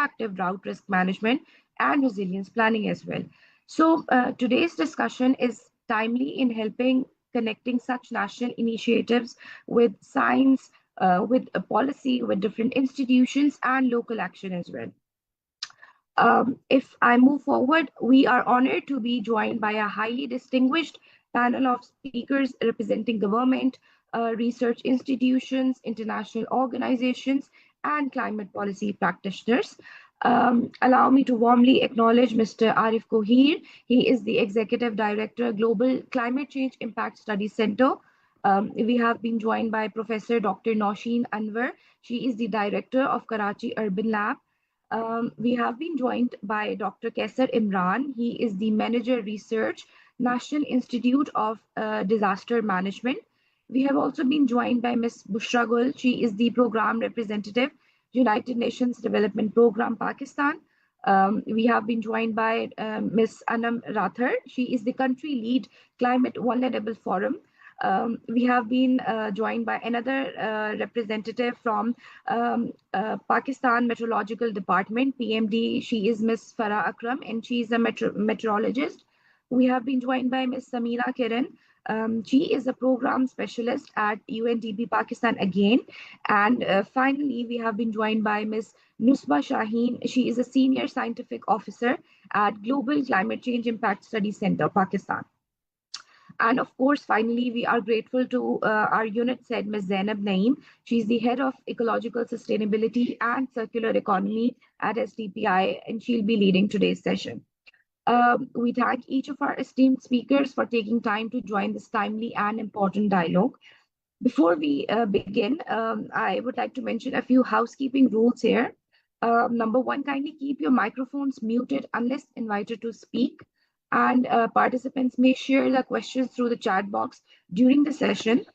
proactive drought risk management and resilience planning as well. So, today's discussion is timely in helping connecting such national initiatives with science, with a policy, with different institutions, and local action as well. If I move forward, we are honored to be joined by a highly distinguished panel of speakers representing government, research institutions, international organizations, and climate policy practitioners. Allow me to warmly acknowledge Mr. Arif Kohir. He is the Executive Director, Global Climate Change Impact Study Center. We have been joined by Professor Dr. Nausheen Anwar. She is the Director of Karachi Urban Lab. We have been joined by Dr. Kaisar Imran. He is the Manager Research, National Institute of Disaster Management. We have also been joined by Ms. Bushra Gul. She is the Program Representative, United Nations Development Program, Pakistan. We have been joined by Ms. Anam Rathar. She is the Country Lead, Climate Vulnerable Forum. We have been joined by another representative from Pakistan Meteorological Department, PMD. She is Ms. Farah Akram, and she is a meteorologist. We have been joined by Ms. Samira Kiran. She is a program specialist at UNDP Pakistan again. And finally, we have been joined by Ms. Nusba Shaheen. She is a senior scientific officer at Global Climate Change Impact Study Center, Pakistan. And of course, finally, we are grateful to our unit head, Ms. Zainab Naeem. She's the head of ecological sustainability and circular economy at SDPI, and she'll be leading today's session. We thank each of our esteemed speakers for taking time to join this timely and important dialogue. Before we begin, I would like to mention a few housekeeping rules here. Number one, kindly keep your microphones muted unless invited to speak. And participants may share their questions through the chat box during the session.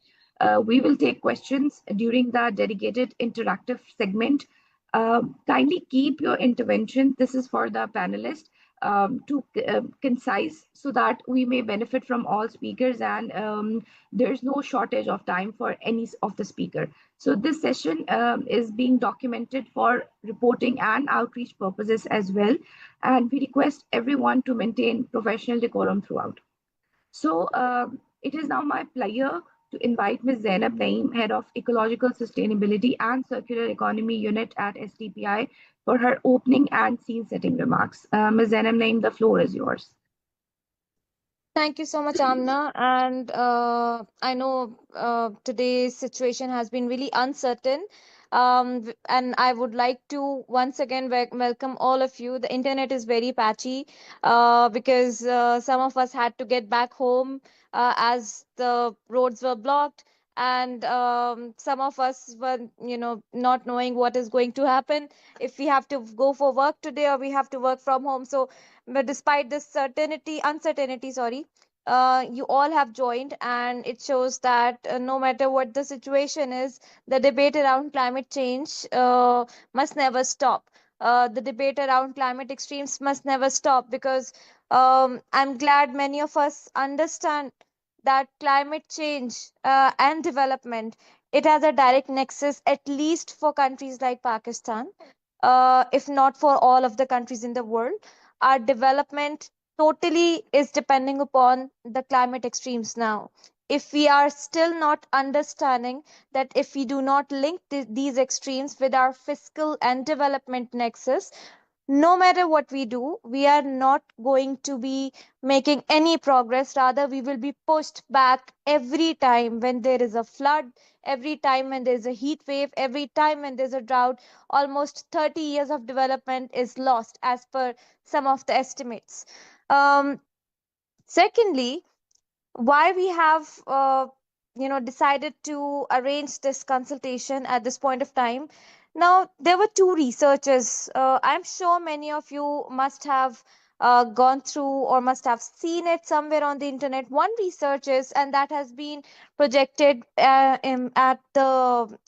We will take questions during the dedicated interactive segment. Kindly keep your intervention, this is for the panelists, to concise so that we may benefit from all speakers, and there's no shortage of time for any of the speaker. So this session is being documented for reporting and outreach purposes as well, and we request everyone to maintain professional decorum throughout. So it is now my pleasure to invite Ms. Zainab Naeem, Head of Ecological Sustainability and Circular Economy Unit at SDPI, for her opening and scene-setting remarks. Ms. Zainab Naeem, the floor is yours. Thank you so much, Amna. And I know today's situation has been really uncertain. And I would like to once again welcome all of you. The internet is very patchy because some of us had to get back home as the roads were blocked. And some of us were, not knowing what is going to happen, if we have to go for work today or we have to work from home. So but despite this uncertainty, sorry, you all have joined, and it shows that no matter what the situation is, the debate around climate change must never stop. The debate around climate extremes must never stop, because I'm glad many of us understand that climate change and development, it has a direct nexus, at least for countries like Pakistan, if not for all of the countries in the world. Our development totally is depending upon the climate extremes now. If we are still not understanding that if we do not link these extremes with our fiscal and development nexus, no matter what we do, we are not going to be making any progress. Rather, we will be pushed back every time when there is a flood, every time when there's a heat wave, every time when there's a drought. Almost 30 years of development is lost as per some of the estimates. Secondly, why we have decided to arrange this consultation at this point of time. Now, there were two researchers. I'm sure many of you must have gone through or must have seen it somewhere on the internet. One research is, and that has been projected at the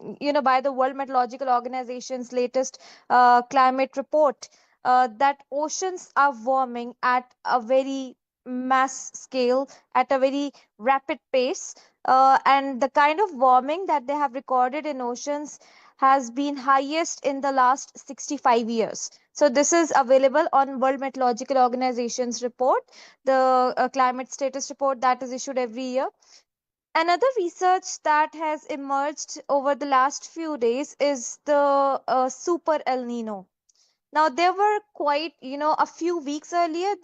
by the World Meteorological Organization's latest climate report, that oceans are warming at a very mass scale, at a very rapid pace, and the kind of warming that they have recorded in oceans has been highest in the last 65 years. So this is available on World Meteorological Organization's report, the climate status report that is issued every year. Another research that has emerged over the last few days is the super El Nino. Now, there were quite, a few weeks earlier,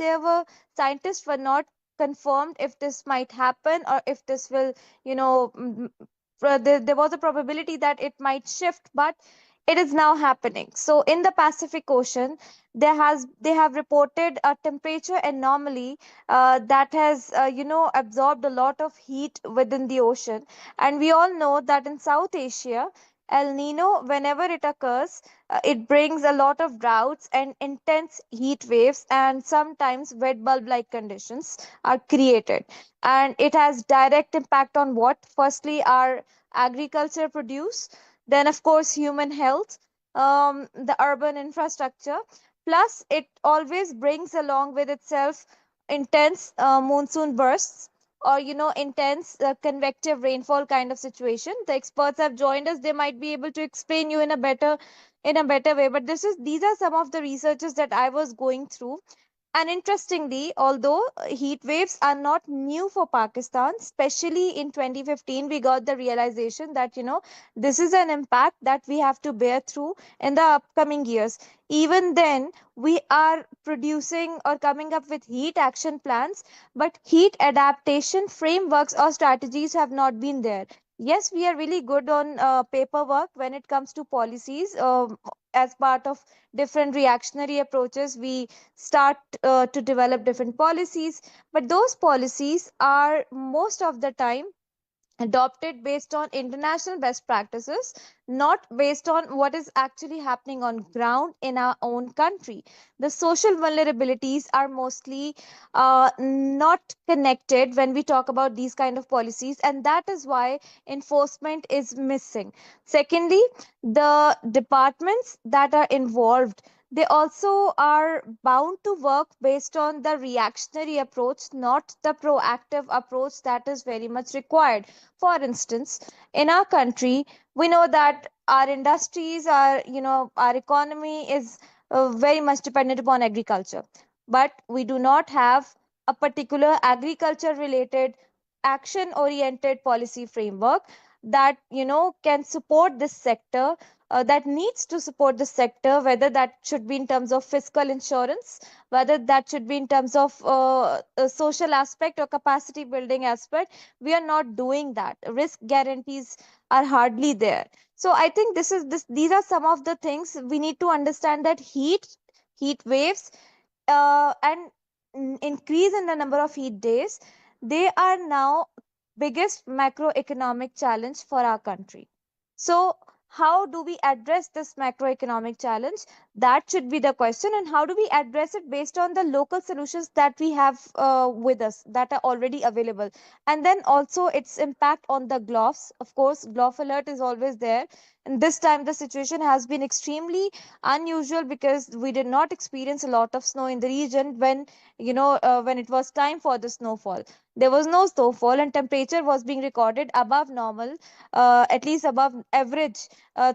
scientists were not confirmed if this might happen or if this will, there was a probability that it might shift, but it is now happening. So, in the Pacific Ocean, they have reported a temperature anomaly that has, absorbed a lot of heat within the ocean. And we all know that in South Asia, El Nino, whenever it occurs, it brings a lot of droughts and intense heat waves, and sometimes wet bulb like conditions are created. And it has direct impact on what? Firstly, our agriculture produce, then, of course, human health, the urban infrastructure. Plus, it always brings along with itself intense monsoon bursts or intense convective rainfall kind of situation. The experts have joined us, they might be able to explain you in a better way, but these are some of the researches that I was going through. And interestingly, although heat waves are not new for Pakistan, especially in 2015, we got the realization that, this is an impact that we have to bear through in the upcoming years. Even then, we are producing or coming up with heat action plans, but heat adaptation frameworks or strategies have not been there. Yes, we are really good on paperwork when it comes to policies. As part of different reactionary approaches, we start to develop different policies, but those policies are most of the time adopted based on international best practices, not based on what is actually happening on ground in our own country. The social vulnerabilities are mostly not connected when we talk about these kind of policies, and that is why enforcement is missing. Secondly, the departments that are involved, they also are bound to work based on the reactionary approach, not the proactive approach that is very much required. For instance, in our country, we know that our industries, our economy is very much dependent upon agriculture. But we do not have a particular agriculture related action oriented policy framework that, can support this sector, that needs to support the sector, whether that should be in terms of fiscal insurance, whether that should be in terms of a social aspect or capacity building aspect. We are not doing that. Risk guarantees are hardly there. So I think these are some of the things we need to understand, that heat waves, and increase in the number of heat days, they are now biggest macroeconomic challenge for our country. So how do we address this macroeconomic challenge? That should be the question. And how do we address it based on the local solutions that we have with us, that are already available? And then also its impact on the GLOFs. Of course, GLOF alert is always there. And this time the situation has been extremely unusual because we did not experience a lot of snow in the region when, when it was time for the snowfall. There was no snowfall, and temperature was being recorded above normal, at least above average,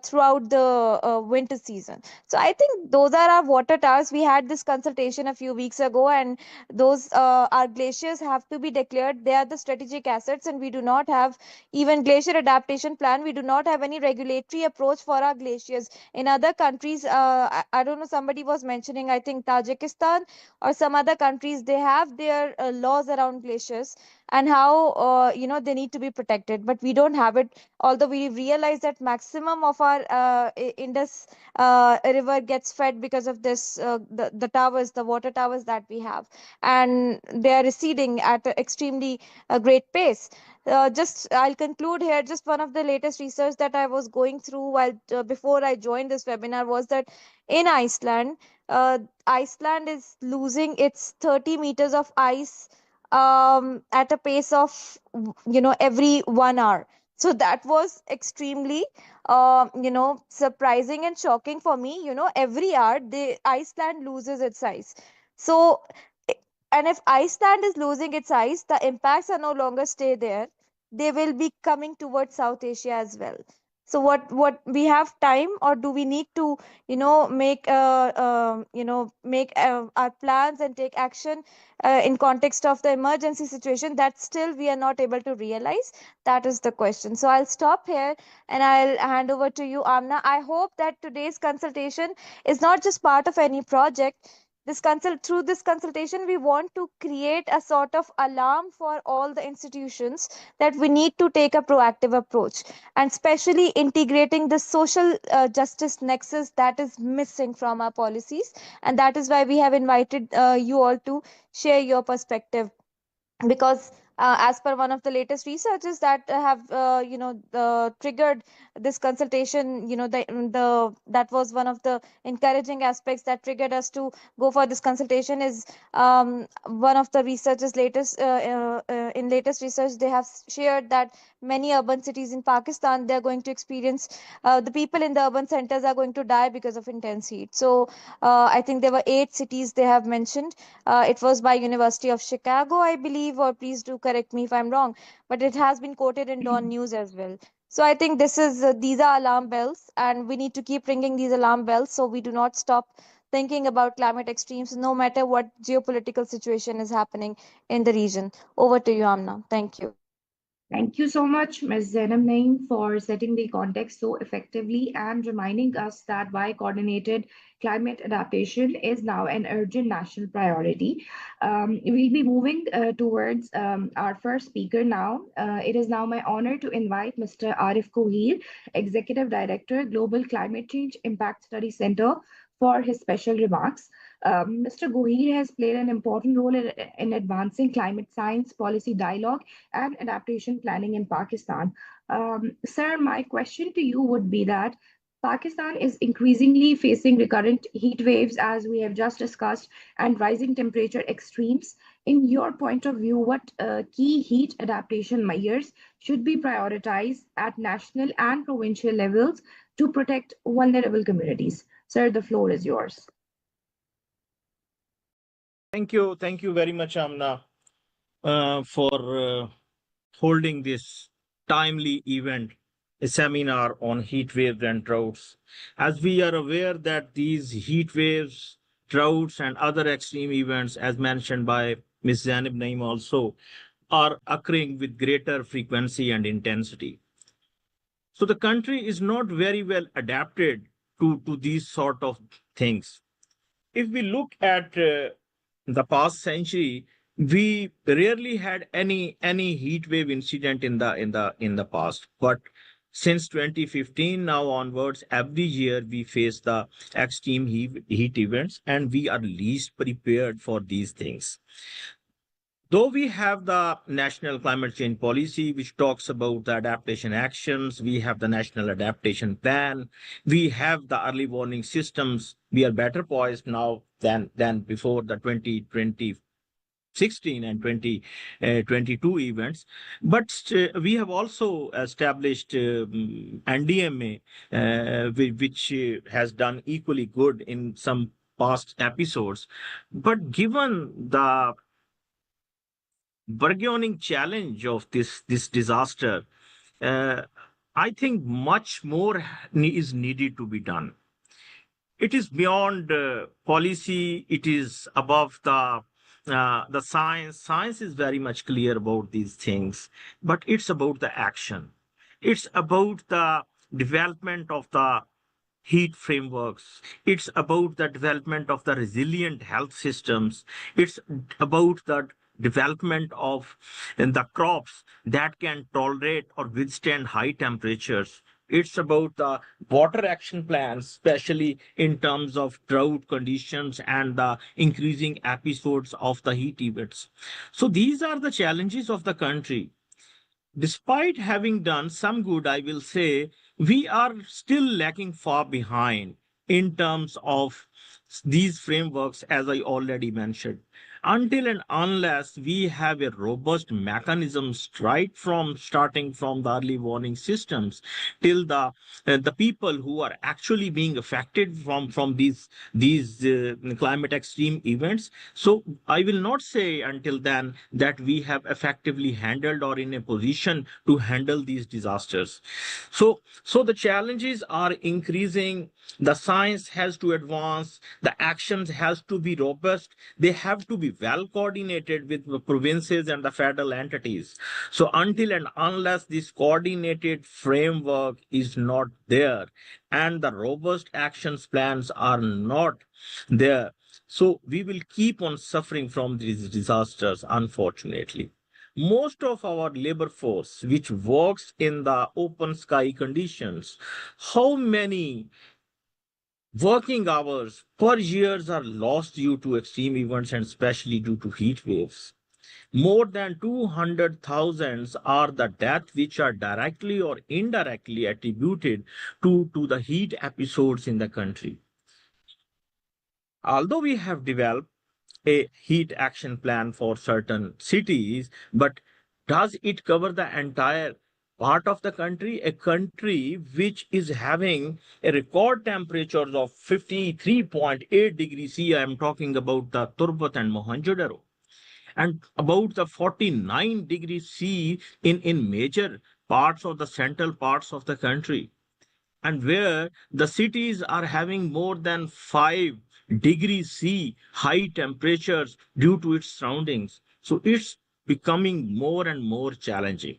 throughout the winter season. So I think those are our water towers. We had this consultation a few weeks ago, and those our glaciers have to be declared. They are the strategic assets, and we do not have even glacier adaptation plan. We do not have any regulatory approach for our glaciers. In other countries, I don't know, somebody was mentioning, I think Tajikistan or some other countries, they have their laws around glaciers and how, they need to be protected, but we don't have it. Although we realize that maximum of our Indus river gets fed because of the towers, the water towers that we have, and they are receding at an extremely great pace. Just I'll conclude here. Just one of the latest research that I was going through while before I joined this webinar was that in Iceland, Iceland is losing its 30 meters of ice at a pace of, every 1 hour. So that was extremely, surprising and shocking for me. Every hour the Iceland loses its ice. So, i- and if Iceland is losing its ice, the impacts are no longer stay there. They will be coming towards South Asia as well. So what we have time, or do we need to make make our plans and take action in context of the emergency situation that still we are not able to realize? That is the question. So I'll stop here and I'll hand over to you, Amna. I hope that today's consultation is not just part of any project. Through this consultation, we want to create a sort of alarm for all the institutions that we need to take a proactive approach, and especially integrating the social justice nexus that is missing from our policies. And that is why we have invited you all to share your perspective, because as per one of the latest researches that have triggered this consultation, that was one of the encouraging aspects that triggered us to go for this consultation, is one of the researchers in latest research they have shared that many urban cities in Pakistan, they are going to experience, the people in the urban centers are going to die because of intense heat. So I think there were 8 cities they have mentioned. It was by University of Chicago, I believe, or please do correct me if I'm wrong, but it has been quoted in Dawn News as well. So I think these are alarm bells, and we need to keep ringing these alarm bells so we do not stop thinking about climate extremes, no matter what geopolitical situation is happening in the region. Over to you, Amna. Thank you. Thank you so much, Ms. Zainab Naeem, for setting the context so effectively and reminding us that why coordinated climate adaptation is now an urgent national priority. We'll be moving towards our first speaker now. It is now my honor to invite Mr. Arif Kohir, Executive Director, Global Climate Change Impact Study Center, for his special remarks. Mr. Gohir has played an important role in advancing climate science policy dialogue and adaptation planning in Pakistan. Sir, my question to you would be that Pakistan is increasingly facing recurrent heat waves, as we have just discussed, and rising temperature extremes. In your point of view, what key heat adaptation measures should be prioritized at national and provincial levels to protect vulnerable communities? Sir, the floor is yours. Thank you very much, Amna, for holding this timely event, a seminar on heat waves and droughts. As we are aware that these heat waves, droughts, and other extreme events, as mentioned by Ms. Zainab Naeem also, are occurring with greater frequency and intensity. So the country is not very well adapted to these sort of things. If we look at the past century, we rarely had any heat wave incident in the past. But since 2015 now onwards, every year we face the extreme heat events, and we are least prepared for these things. Though we have the National Climate Change Policy, which talks about the adaptation actions, we have the National Adaptation Plan, we have the early warning systems. We are better poised now than before the 2016 and 2022 events. But we have also established NDMA, which has done equally good in some past episodes. But given the burgeoning challenge of this disaster, uh, I think much more is needed to be done. It is beyond policy. It is above the science. Science is very much clear about these things, but it's about the action. It's about the development of the heat frameworks. It's about the development of the resilient health systems. It's about the development of the crops that can tolerate or withstand high temperatures. It's about the water action plans, especially in terms of drought conditions and the increasing episodes of the heat events. So these are the challenges of the country. Despite having done some good, I will say we are still lagging far behind in terms of these frameworks, as I already mentioned. until and unless we have a robust mechanisms right from starting from the early warning systems till the people who are actually being affected from these climate extreme events. So I will not say until then that we have effectively handled or in a position to handle these disasters. So the challenges are increasing. The science has to advance. The actions has to be robust. They have to be well coordinated with the provinces and the federal entities. So until and unless this coordinated framework is not there and the robust actions plans are not there, so we will keep on suffering from these disasters, unfortunately. Most of our labor force, which works in the open sky conditions, how many working hours per year are lost due to extreme events and especially due to heat waves? More than 200,000 are the deaths which are directly or indirectly attributed to the heat episodes in the country. Although we have developed a heat action plan for certain cities, but does it cover the entire part of the country? A country which is having a record temperatures of 53.8 degrees C, I am talking about the Turbat and Mohenjo-daro, and about the 49 degrees C in major parts of the central parts of the country, and where the cities are having more than 5 degrees C high temperatures due to its surroundings. So it's becoming more and more challenging.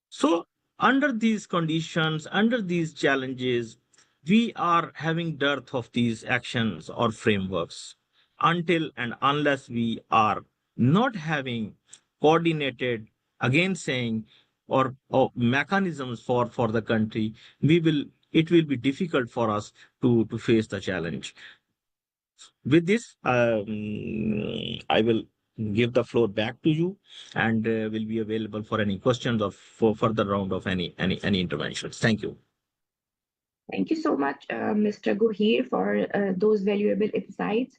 So under these conditions, under these challenges, we are having dearth of these actions or frameworks until and unless we are not having coordinated, again saying, or mechanisms for the country, it will be difficult for us to face the challenge. With this, I will give the floor back to you and will be available for any questions or for further round of any interventions. Thank you. Thank you so much, Mr. Gohir, for those valuable insights,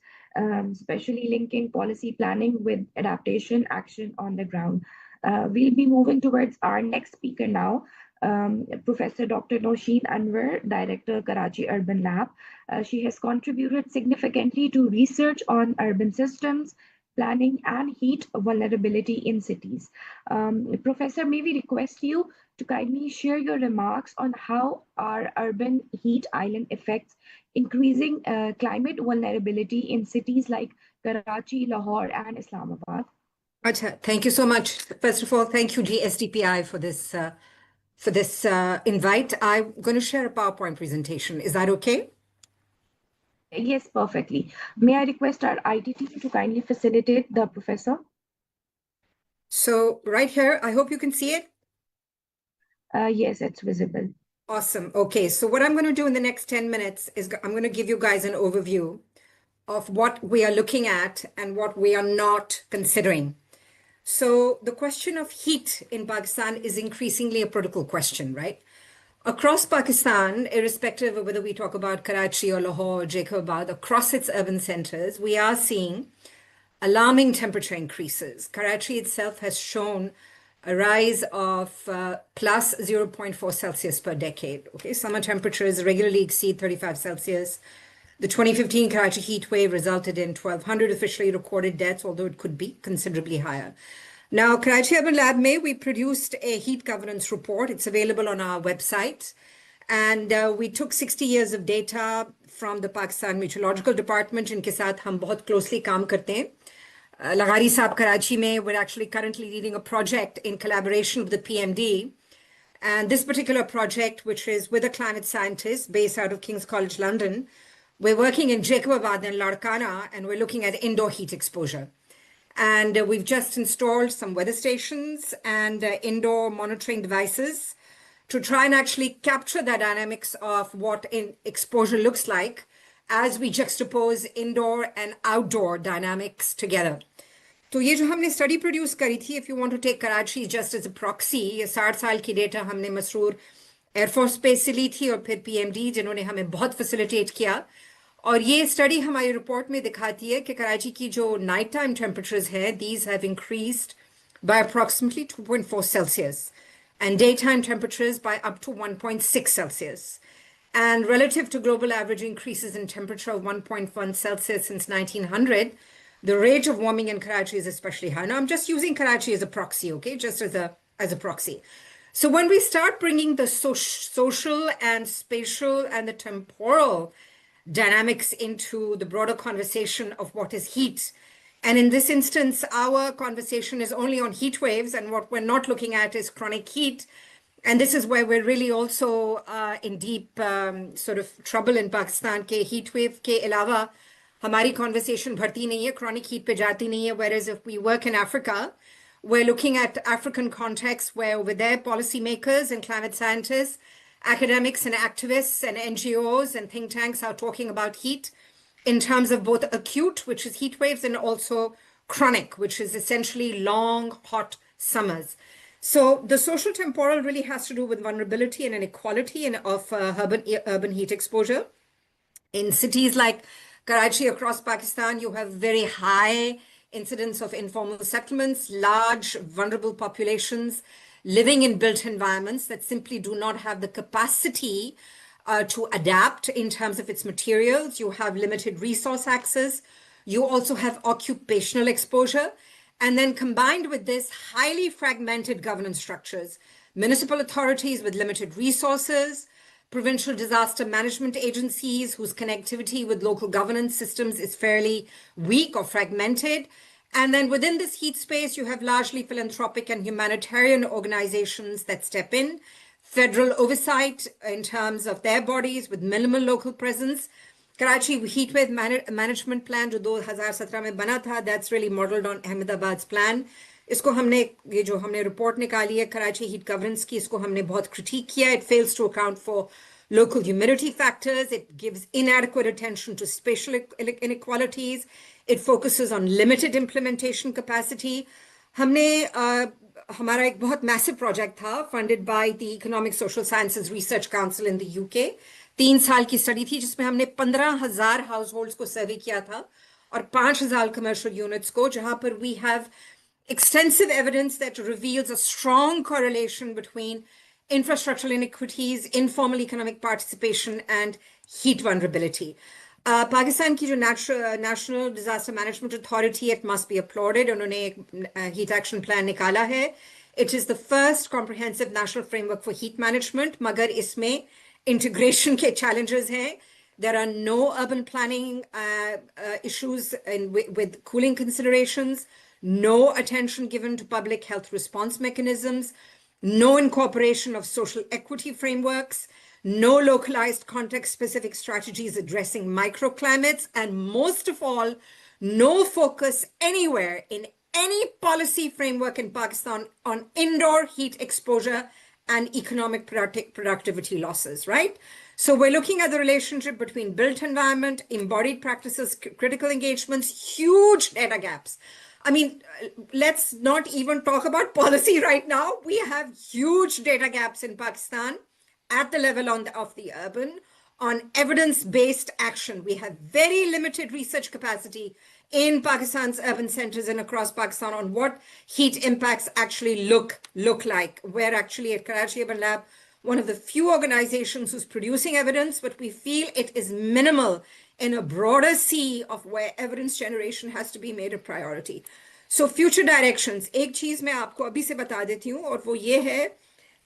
especially linking policy planning with adaptation action on the ground. We'll be moving towards our next speaker now, Professor Dr. Nosheen Anwar, Director, Karachi Urban Lab. She has contributed significantly to research on urban systems, planning, and heat vulnerability in cities. Professor, may we request you to kindly share your remarks on how our urban heat island affects increasing climate vulnerability in cities like Karachi, Lahore, and Islamabad. Acha, thank you so much. First of all, thank you, GSDPI, for this invite. I'm going to share a PowerPoint presentation. Is that okay? Yes, perfectly. May I request our IT team to kindly facilitate the professor? So right here, I hope you can see it. Yes, it's visible. Awesome. Okay, so what I'm going to do in the next 10 minutes is I'm going to give you guys an overview of what we are looking at and what we are not considering. So the question of heat in Pakistan is increasingly a political question, right? Across Pakistan, irrespective of whether we talk about Karachi or Lahore or Jacobabad, across its urban centers, we are seeing alarming temperature increases. Karachi itself has shown a rise of plus 0.4 Celsius per decade. Okay, summer temperatures regularly exceed 35 Celsius. The 2015 Karachi heat wave resulted in 1,200 officially recorded deaths, although it could be considerably higher. Now, Karachi Urban Lab May, we produced a heat governance report. It's available on our website. And we took 60 years of data from the Pakistan Meteorological Department, जिनके साथ हम बहुत closely काम करते हैं. Laghari Saab Karachi में, we're actually currently leading a project in collaboration with the PMD. And this particular project, which is with a climate scientist based out of King's College London, we're working in Jacobabad and Larkana, and we're looking at indoor heat exposure. And we've just installed some weather stations and indoor monitoring devices to try and actually capture the dynamics of what exposure looks like as we juxtapose indoor and outdoor dynamics together. तो ये जो हमने study produce करी थी, if you want to take Karachi just as a proxy, ये 60 साल की data हमने मसरूर एयरफोर्स बेस से ली थी और फिर पीएमडी जिन्होंने हमें बहुत फैसिलिटेट किया, और ये स्टडी हमारी रिपोर्ट में दिखाती है कि कराची की जो नाइट टाइम टेम्परेचर्स है, these have increased by approximately 2.4 Celsius and daytime temperatures by up to 1.6 Celsius. And relative to global average increases in temperature of 1.1 Celsius since 1900, the rate of warming in Karachi is especially high. Now, I'm just using Karachi as a proxy, okay, just as a proxy. So when we start bringing the social and spatial and the temporal dynamics into the broader conversation of what is heat, and in this instance, our conversation is only on heat waves, and what we're not looking at is chronic heat. And this is where we're really also in deep sort of trouble in Pakistan. Ke heat wave ke alawa, hamari conversation bharti nahi hai, chronic heat pe jati nahi hai. Whereas if we work in Africa, we're looking at African context where over there, policymakers and climate scientists, academics and activists and NGOs and think tanks are talking about heat in terms of both acute, which is heat waves, and also chronic, which is essentially long, hot summers. So the social temporal really has to do with vulnerability and inequality of urban heat exposure. In cities like Karachi across Pakistan, you have very high incidence of informal settlements, large vulnerable populations living in built environments that simply do not have the capacity to adapt in terms of its materials. You have limited resource access. You also have occupational exposure. And then combined with this, highly fragmented governance structures, municipal authorities with limited resources, provincial disaster management agencies whose connectivity with local governance systems is fairly weak or fragmented. And then within this heat space, you have largely philanthropic and humanitarian organizations that step in, federal oversight in terms of their bodies with minimal local presence. Karachi heat wave management plan जो 2017 में बना था, that's really modeled on Ahmedabad's plan. इसको हमने ये जो हमने report निकाली है कराची हीट गवर्नेंस की, इसको हमने बहुत क्रिटिक किया. It fails to account for local humidity factors. It gives inadequate attention to spatial inequalities. It focuses on limited implementation capacity. हमने हमारा एक बहुत massive project था funded by the Economic Social Sciences Research Council in the UK. 3 साल की study थी जिसमें हमने 15,000 हाउसहोल्ड्स को सर्वे किया था और 5,000 कमर्शियल यूनिट्स को, जहां पर we have extensive evidence that reveals a strong correlation between infrastructural inequities, informal economic participation, and heat vulnerability. Pakistan की जो National Disaster Management Authority, it must be applauded. उन्होंने एक heat action plan निकाला है. It is the first comprehensive national framework for heat management. मगर इसमें integration के challenges हैं. There are no urban planning issues with cooling considerations, no attention given to public health response mechanisms, no incorporation of social equity frameworks, no localized context-specific strategies addressing microclimates, and most of all, no focus anywhere in any policy framework in Pakistan on indoor heat exposure and economic productivity losses, right? So we're looking at the relationship between built environment, embodied practices, critical engagements, huge data gaps. I mean, let's not even talk about policy right now. We have huge data gaps in Pakistan at the level of the urban on evidence-based action. We have very limited research capacity in Pakistan's urban centers and across Pakistan on what heat impacts actually look like. We're actually at Karachi Urban Lab one of the few organizations who's producing evidence, but we feel it is minimal in a broader sea of where evidence generation has to be made a priority. So future directions, एक चीज मैं आपको अभी से बता देती हूँ और वो ये है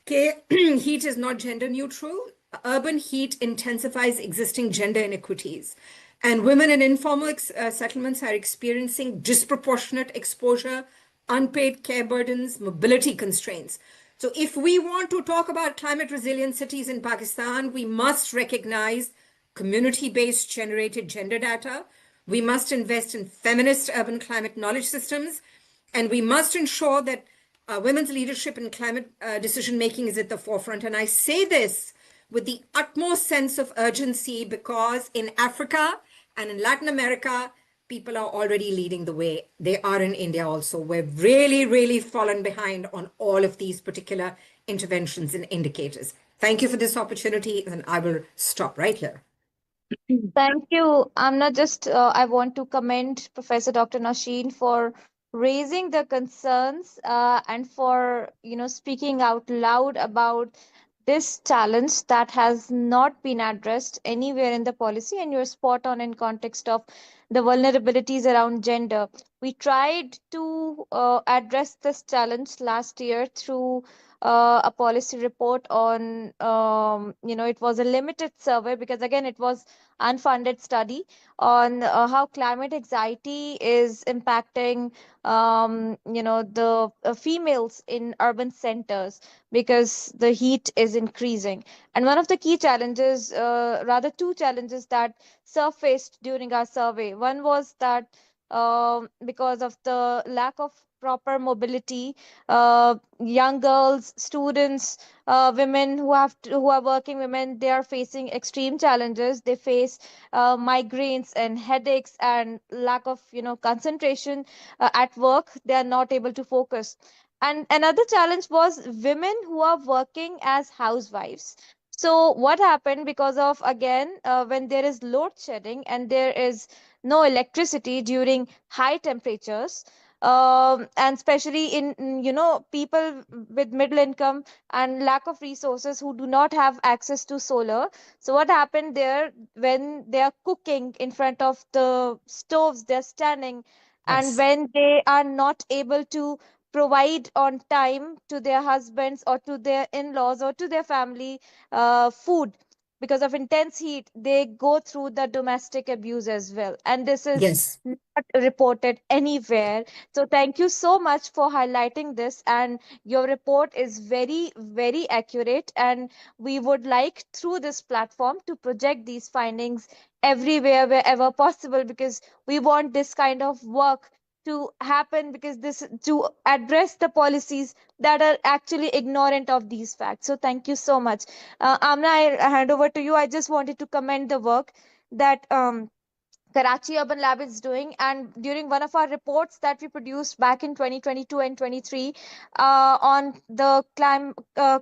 कि heat is not gender neutral. Urban heat intensifies existing gender inequities. And women in informal settlements are experiencing disproportionate exposure, unpaid care burdens, mobility constraints. So if we want to talk about climate resilient cities in Pakistan, we must recognize community-based generated gender data. We must invest in feminist urban climate knowledge systems. And we must ensure that women's leadership in climate decision-making is at the forefront. And I say this with the utmost sense of urgency because in Africa and in Latin America, people are already leading the way. They are in India also. We've really, really fallen behind on all of these particular interventions and indicators. Thank you for this opportunity, and I will stop right here. Thank you. I'm not just, I want to commend Professor Dr. Nasheen for raising the concerns and for, speaking out loud about this challenge that has not been addressed anywhere in the policy. And you're spot on in context of the vulnerabilities around gender. We tried to address this challenge last year through a policy report on, it was a limited survey because again, it was unfunded study on how climate anxiety is impacting the females in urban centers because the heat is increasing. And one of the key challenges, rather two challenges that surfaced during our survey, one was that because of the lack of proper mobility, young girls, students, women who are working women, they are facing extreme challenges. They face migraines and headaches and lack of concentration at work. They are not able to focus. And another challenge was women who are working as housewives. So what happened, because of again when there is load shedding and there is no electricity during high temperatures, and especially in people with middle income and lack of resources who do not have access to solar. So what happened there, when they are cooking in front of the stoves, they're standing, and Yes. when they are not able to provide on time to their husbands or to their in-laws or to their family food because of intense heat, they go through the domestic abuse as well, and this is Yes. not reported anywhere. So thank you so much for highlighting this, and your report is very, very accurate. And we would like through this platform to project these findings everywhere, wherever possible, because we want this kind of work to happen, because this to address the policies that are actually ignorant of these facts. So thank you so much. Amna, I hand over to you. I just wanted to commend the work that Karachi Urban Lab is doing. And during one of our reports that we produced back in 2022 and 23 on the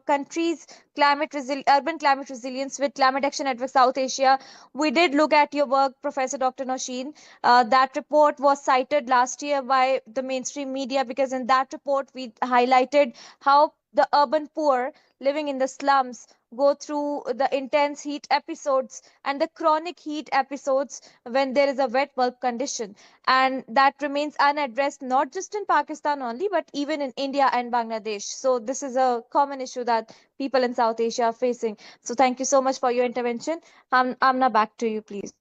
country's urban climate resilience with Climate Action Network South Asia, we did look at your work, Professor Dr. Nosheen. That report was cited last year by the mainstream media because in that report we highlighted how the urban poor living in the slums go through the intense heat episodes and the chronic heat episodes when there is a wet bulb condition, and that remains unaddressed not just in Pakistan only but even in India and Bangladesh. So this is a common issue that people in South Asia are facing. So thank you so much for your intervention. Amna, back to you, please.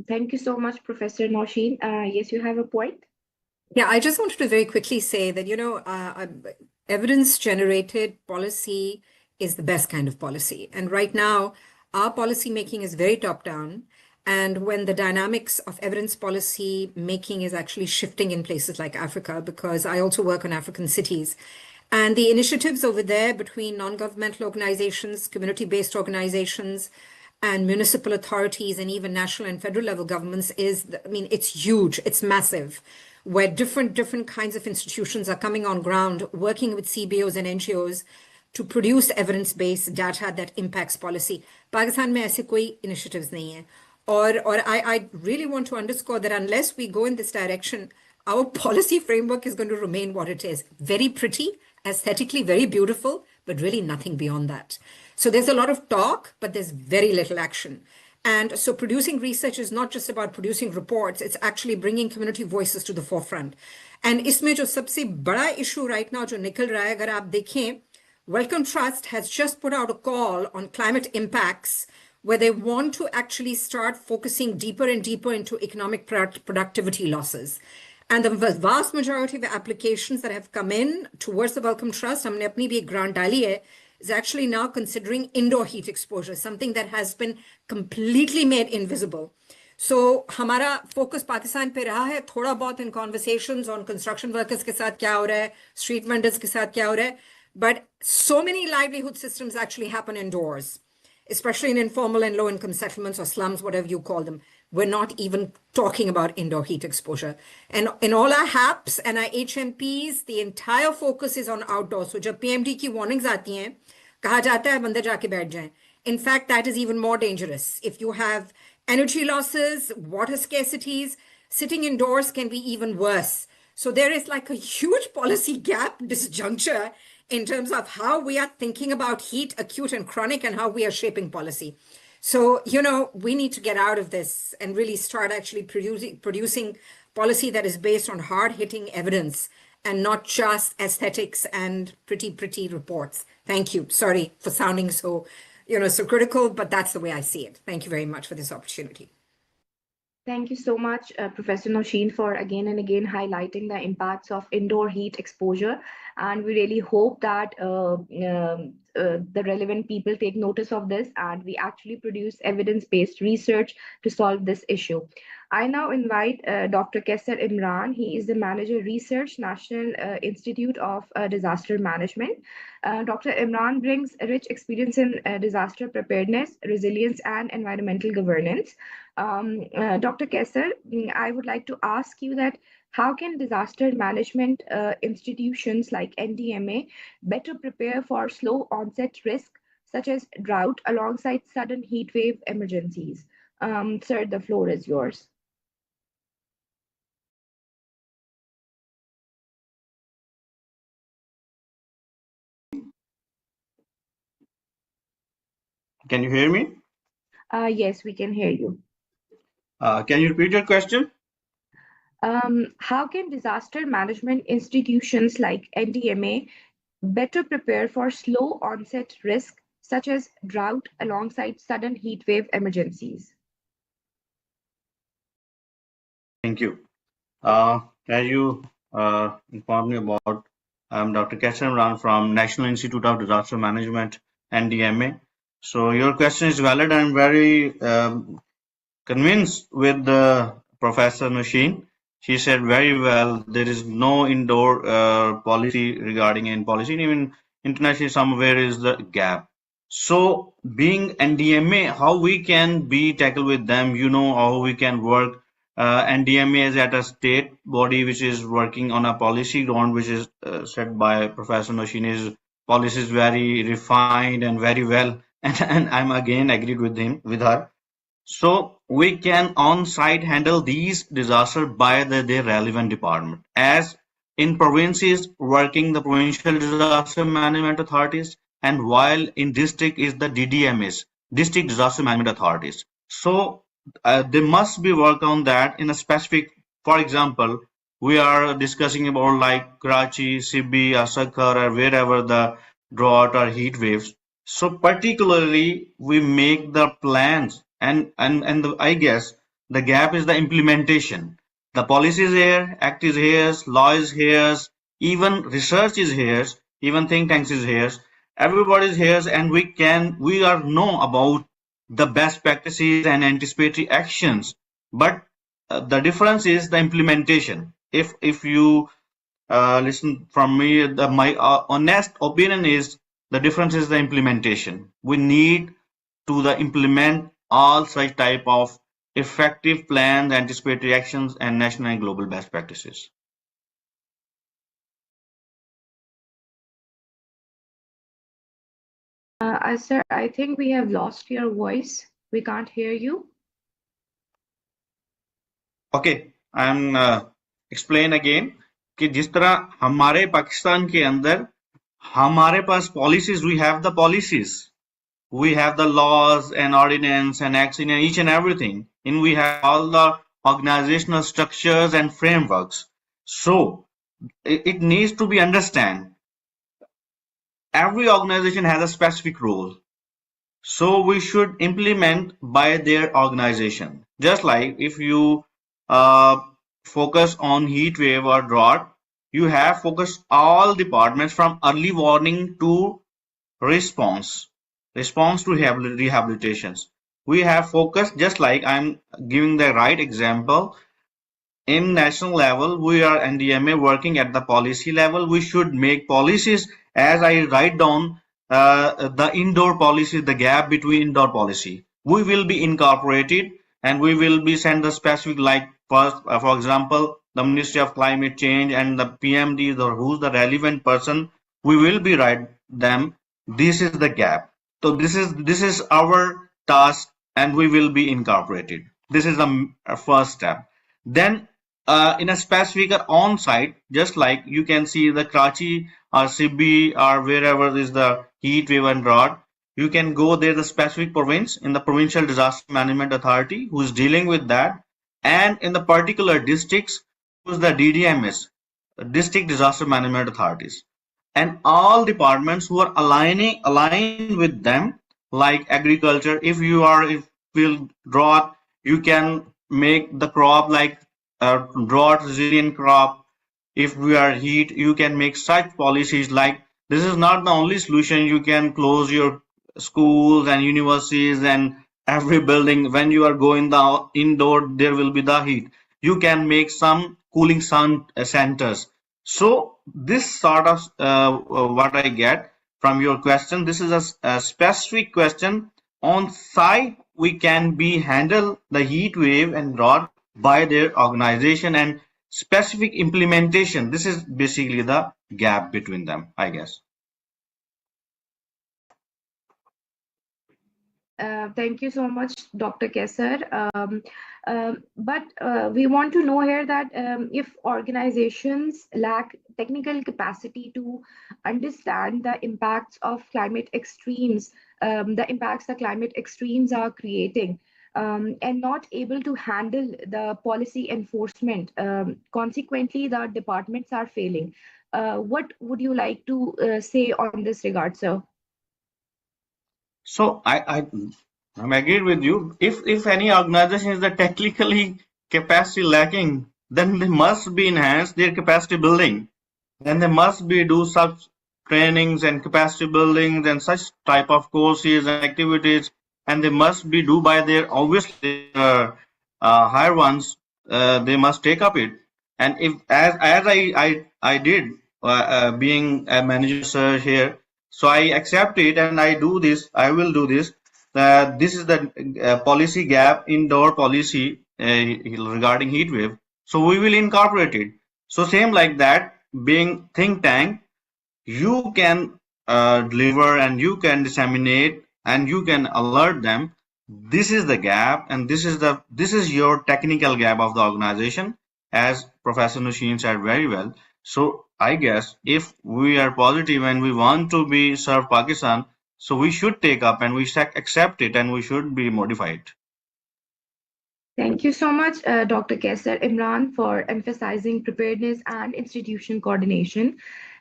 Thank you so much, Professor Nausheen. Yes, you have a point. Yeah, I just wanted to very quickly say that, evidence-generated policy is the best kind of policy. And right now, our policy making is very top-down. And when the dynamics of evidence policy making is actually shifting in places like Africa, because I also work on African cities, and the initiatives over there between non-governmental organizations, community-based organizations, and municipal authorities, and even national and federal level governments it's huge, it's massive, where different kinds of institutions are coming on ground, working with CBOs and NGOs to produce evidence-based data that impacts policy. Pakistan में ऐसे कोई initiatives नहीं है. Or I really want to underscore that unless we go in this direction, our policy framework is going to remain what it is. Very pretty, aesthetically very beautiful, but really nothing beyond that. So there's a lot of talk, but there's very little action. And so producing research is not just about producing reports, it's actually bringing community voices to the forefront. And इसमें जो सबसे बड़ा issue right now जो निकल रहा है, अगर आप देखें, Wellcome Trust has just put out a call on climate impacts where they want to actually start focusing deeper and deeper into economic productivity losses. And the vast majority of applications that have come in towards the Wellcome Trust, हमने अपनी भी एक grant डाली है, is actually now considering indoor heat exposure, something that has been completely made invisible. So हमारा focus Pakistan पे रहा है थोड़ा बहुत in conversations on construction workers के साथ क्या हो रहा है, street vendors के साथ क्या हो रहा है, but so many livelihood systems actually happen indoors, especially in informal and low-income settlements or slums, whatever you call them. We're not even talking about indoor heat exposure. And in all our HAPs and our HMPs, the entire focus is on outdoors. So जब PMD की warnings आती हैं, कहा जाता है बंदर जाके बैठ जाएं. In fact, that is even more dangerous. If you have energy losses, water scarcities, sitting indoors can be even worse. So there is like a huge policy gap disjuncture in terms of how we are thinking about heat, acute and chronic, and how we are shaping policy. So, we need to get out of this and really start actually producing policy that is based on hard-hitting evidence and not just aesthetics and pretty reports. Thank you. Sorry for sounding so critical, but that's the way I see it. Thank you very much for this opportunity. Thank you so much, Professor Noshin, for again and again highlighting the impacts of indoor heat exposure. And we really hope that the relevant people take notice of this and we actually produce evidence-based research to solve this issue. I now invite Dr. Kesser Imran. He is the Manager Research, National Institute of Disaster Management. Dr. Imran brings a rich experience in disaster preparedness, resilience, and environmental governance. Dr. Kesser, I would like to ask you that how can disaster management institutions like NDMA better prepare for slow onset risk such as drought alongside sudden heat wave emergencies? Sir, the floor is yours. Can you hear me? Yes, we can hear you. Can you repeat your question? How can disaster management institutions like NDMA better prepare for slow onset risk such as drought alongside sudden heat wave emergencies? Thank you. As you informed me about, I'm Dr. Kesser Imran from National Institute of Disaster Management, NDMA. So your question is valid. I'm very convinced with Professor Noshin. She said very well, there is no indoor policy regarding in policy, and even internationally somewhere is the gap. So being NDMA, how we can be tackled with them, how we can work. NDMA is at a state body which is working on a policy ground, which is said by Professor Noshin, is policy is very refined and very well, and I'm again agreed with her. So we can on-site handle these disasters by their relevant department. As in provinces, working the provincial disaster management authorities, and while in district is the DDMS, district disaster management authorities. So they must be work on that in a specific. For example, we are discussing about like Karachi, Sibi, or Sakhar, or wherever the drought or heat waves. So particularly we make the plans and I guess the gap is the implementation. The policy is here, act is here, law is here, even research is here, even think tanks is here. Everybody is here, and we are know about the best practices and anticipatory actions. But the difference is the implementation. If you listen from me, my honest opinion is the difference is the implementation. We need to implement all such type of effective plans, anticipatory actions, and national and global best practices. Sir, I think we have lost your voice. We can't hear you. Okay, I'm explain again कि जिस तरह हमारे पाकिस्तान के अंदर हमारे पास policies, we have the policies. We have the laws and ordinance and acts in each and everything, and we have all the organizational structures and frameworks. So it needs to be understand. Every organization has a specific role. So we should implement by their organization. Just like if you focus on heat wave or drought, you have focused all departments from early warning to response to rehabilitations. We have focused, just like I'm giving the right example. In national level, we are NDMA working at the policy level. We should make policies as I write down the indoor policy, the gap between indoor policy. We will be incorporated and we will be send the specific, like first, for example, the Ministry of Climate Change and the PMD, or who's the relevant person, we will be write them. This is the gap. So this is our task, and we will be incorporated. This is a first step. Then in a specific on-site, just like you can see the Karachi or Sibbi or wherever is the heat wave and drought, you can go there, the specific province in the Provincial Disaster Management Authority who is dealing with that, and in the particular districts who's the DDMS, District Disaster Management Authorities, and all departments who are aligned with them, like agriculture. If will drought, you can make the crop like a drought resilient crop. If we are heat, you can make such policies. Like, this is not the only solution. You can close your schools and universities and every building. When you are going the indoor, there will be the heat. You can make some cooling sun centers. So this sort of what I get from your question. This is a specific question. On site, we can be handle the heat wave and drought by their organization and specific implementation. This is basically the gap between them, I guess. Thank you so much, Dr. Kesar. But we want to know here that if organizations lack technical capacity to understand the impacts of climate extremes, the impacts the climate extremes are creating, and not able to handle the policy enforcement, consequently, the departments are failing. What would you like to say on this regard, sir? So I'm agreed with you. If any organization is the technically capacity lacking, then they must be enhance their capacity building. Then they must be do such trainings and capacity buildings and such type of courses and activities, and they must be do by their obviously higher ones. They must take up it. And if as I did being a manager sir here, so I accept it and I do this. I will do this. This is the policy gap, indoor policy regarding heat wave. So we will incorporate it. So same like that, being think tank, you can deliver and you can disseminate and you can alert them. This is the gap, and this is your technical gap of the organization, as Professor Nushin said very well. So I guess if we are positive and we want to be serve Pakistan, so we should take up and we should accept it and we should be modified. Thank you so much, Dr. Kesar Imran, for emphasizing preparedness and institution coordination.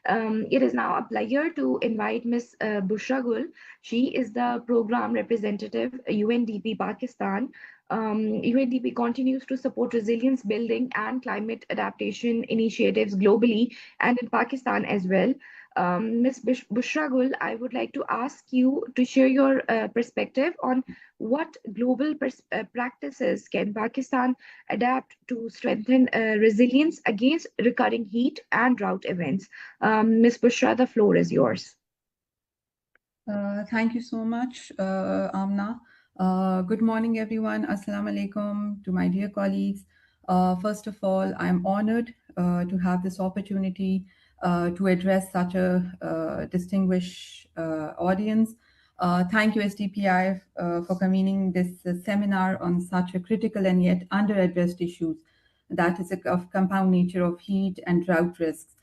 It is now a pleasure to invite Ms. Bushra Gul. She is the program representative, UNDP Pakistan. UNDP continues to support resilience building and climate adaptation initiatives globally and in Pakistan as well. Ms. Bushra Gul, I would like to ask you to share your perspective on what global practices can Pakistan adapt to strengthen resilience against recurring heat and drought events? Ms. Bushra, the floor is yours. Thank you so much, Amna. Good morning, everyone. Assalamu alaikum to my dear colleagues. First of all, I'm honored to have this opportunity to address such a distinguished audience. Thank you, SDPI, for convening this seminar on such a critical and yet under-addressed issues, that is of compound nature of heat and drought risks.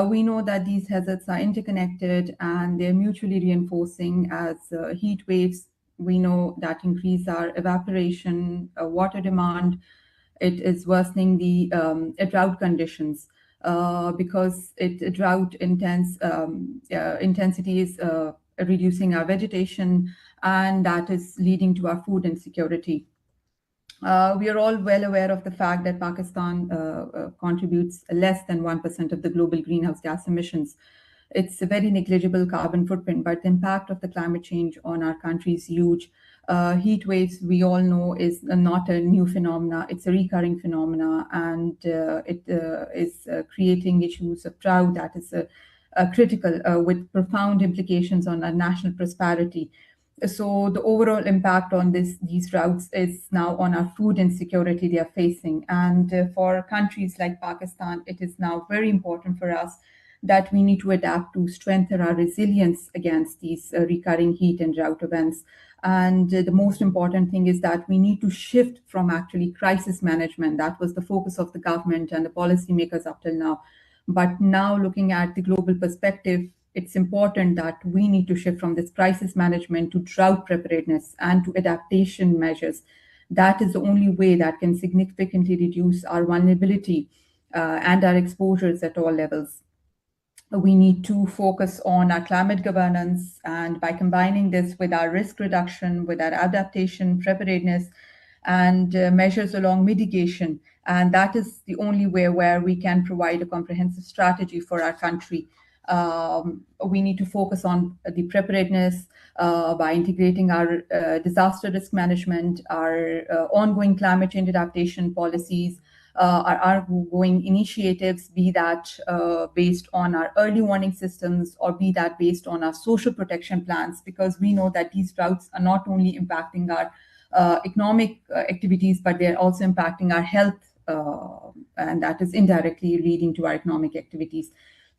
We know that these hazards are interconnected and they're mutually reinforcing. As heat waves, we know that increase our evaporation, water demand. It is worsening the drought conditions because drought intensity is reducing our vegetation, and that is leading to our food insecurity. We are all well aware of the fact that Pakistan contributes less than 1% of the global greenhouse gas emissions. It's a very negligible carbon footprint, but the impact of the climate change on our country is huge. Heat waves, we all know, is not a new phenomena. It's a recurring phenomena, and it is creating issues of drought that is critical with profound implications on our national prosperity. So the overall impact on these droughts is now on our food insecurity they are facing. And for countries like Pakistan, it is now very important for us that we need to adapt to strengthen our resilience against these recurring heat and drought events. And the most important thing is that we need to shift from actually crisis management. That was the focus of the government and the policymakers up till now. But now, looking at the global perspective, it's important that we need to shift from this crisis management to drought preparedness and to adaptation measures. That is the only way that can significantly reduce our vulnerability and our exposures at all levels. We need to focus on our climate governance, and by combining this with our risk reduction, with our adaptation, preparedness, and measures along mitigation. And that is the only way where we can provide a comprehensive strategy for our country. We need to focus on the preparedness by integrating our disaster risk management, our ongoing climate change adaptation policies, our ongoing initiatives, be that based on our early warning systems or be that based on our social protection plans, because we know that these droughts are not only impacting our economic activities, but they're also impacting our health, and that is indirectly leading to our economic activities.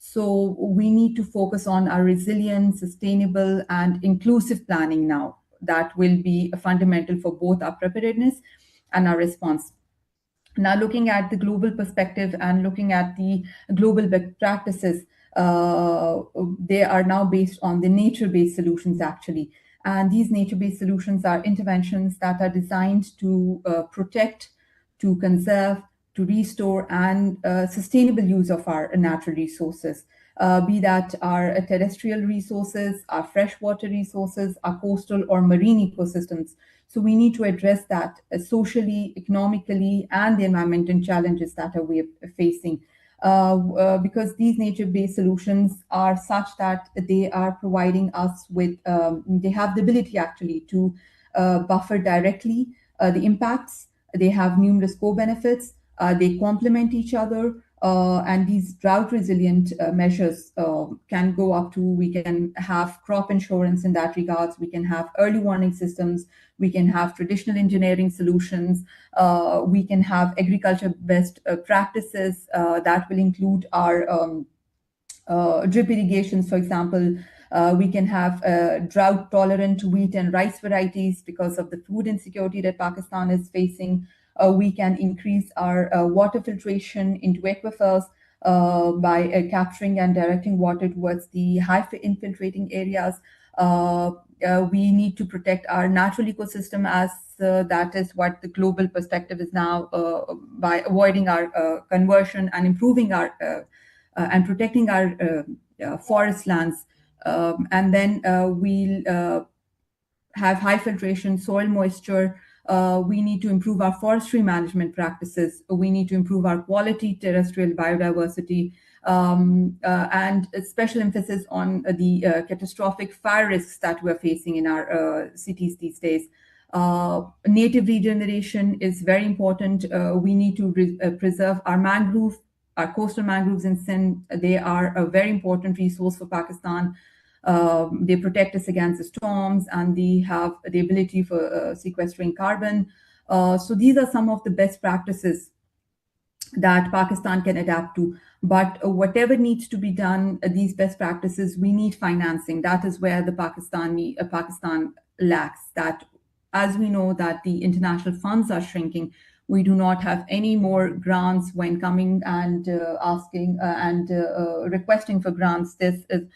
So we need to focus on our resilient, sustainable, and inclusive planning now. That will be fundamental for both our preparedness and our response. Now, looking at the global perspective and looking at the global best practices, they are now based on the nature-based solutions, actually. And these nature-based solutions are interventions that are designed to protect, to conserve, to restore, and sustainable use of our natural resources, be that our terrestrial resources, our freshwater resources, our coastal or marine ecosystems. So we need to address that socially, economically, and the environmental challenges that we're facing. Because these nature-based solutions are such that they are providing us with, they have the ability actually to buffer directly the impacts. They have numerous co-benefits. They complement each other. And these drought resilient measures can go up to, we can have crop insurance in that regards, we can have early warning systems, we can have traditional engineering solutions, we can have agriculture best practices that will include our drip irrigations, for example. We can have drought tolerant wheat and rice varieties because of the food insecurity that Pakistan is facing. We can increase our water filtration into aquifers by capturing and directing water towards the high infiltrating areas. We need to protect our natural ecosystem, as that is what the global perspective is now, by avoiding our conversion and improving our and protecting our forest lands. And then we'll have high filtration, soil moisture. We need to improve our forestry management practices. We need to improve our quality terrestrial biodiversity, and a special emphasis on the catastrophic fire risks that we're facing in our cities these days. Native regeneration is very important. We need to preserve our mangrove, our coastal mangroves in Sindh. They are a very important resource for Pakistan. They protect us against the storms, and they have the ability for sequestering carbon. So these are some of the best practices that Pakistan can adapt to. But whatever needs to be done, these best practices, we need financing. That is where the Pakistan lacks. That, as we know, that the international funds are shrinking. We do not have any more grants when coming and asking and requesting for grants. This is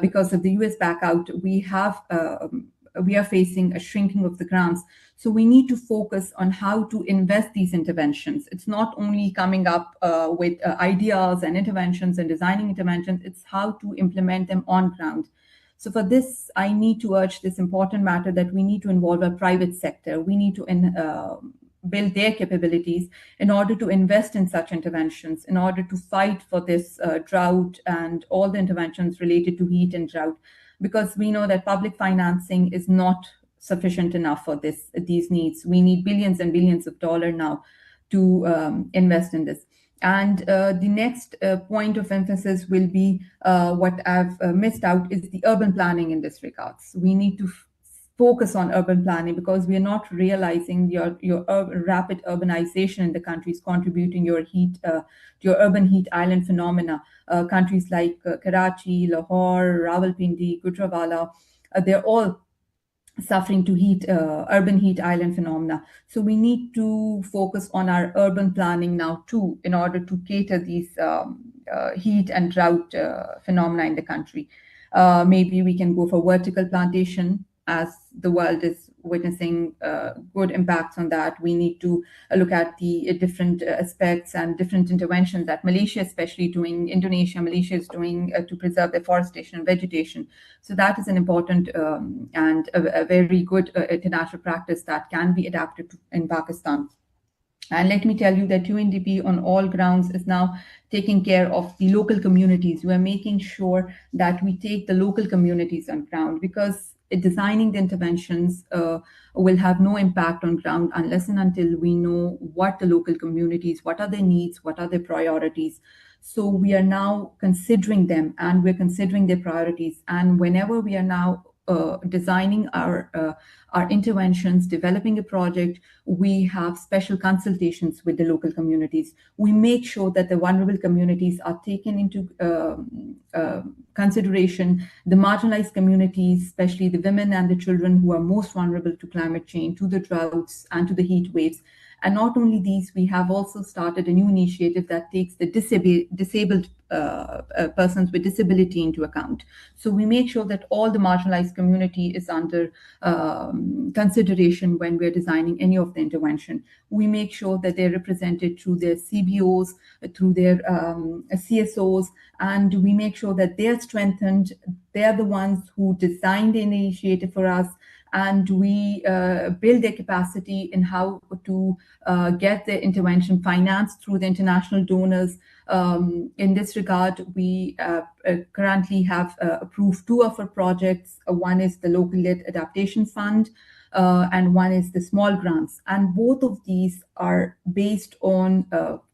because of the US backout. We are facing a shrinking of the grants. So we need to focus on how to invest these interventions. It's not only coming up with ideas and interventions and designing interventions, it's how to implement them on ground. So for this, I need to urge this important matter that we need to involve our private sector. We need to build their capabilities in order to invest in such interventions, in order to fight for this drought and all the interventions related to heat and drought, because we know that public financing is not sufficient enough for these needs. We need billions and billions of dollars now to invest in this. And the next point of emphasis will be what I've missed out is the urban planning in this regards. We need to focus on urban planning, because we are not realizing your rapid urbanization in the country is contributing to your urban heat island phenomena. Countries like Karachi, Lahore, Rawalpindi, Gujranwala, they're all suffering to urban heat island phenomena. So we need to focus on our urban planning now too, in order to cater these heat and drought phenomena in the country. Maybe we can go for vertical plantation, as the world is witnessing good impacts on that. We need to look at the different aspects and different interventions that Malaysia, especially doing, Indonesia, Malaysia is doing to preserve deforestation and vegetation. So that is an important and a very good international practice that can be adapted in Pakistan. And let me tell you that UNDP on all grounds is now taking care of the local communities. We are making sure that we take the local communities on ground, because designing the interventions will have no impact on ground unless and until we know what the local communities, what are their needs, what are their priorities. So we are now considering them, and we're considering their priorities. And whenever we are now designing our interventions, developing a project, we have special consultations with the local communities. We make sure that the vulnerable communities are taken into consideration, the marginalized communities, especially the women and the children who are most vulnerable to climate change, to the droughts, and to the heat waves. And not only these, we have also started a new initiative that takes the disabled persons with disability into account. So we make sure that all the marginalized community is under consideration when we're designing any of the intervention. We make sure that they're represented through their CBOs, through their CSOs, and we make sure that they're strengthened. They're the ones who designed the initiative for us, and we build their capacity in how to get their intervention financed through the international donors. In this regard, we currently have approved 2 of our projects. One is the Local-Led Adaptation Fund, and one is the small grants. And both of these are based on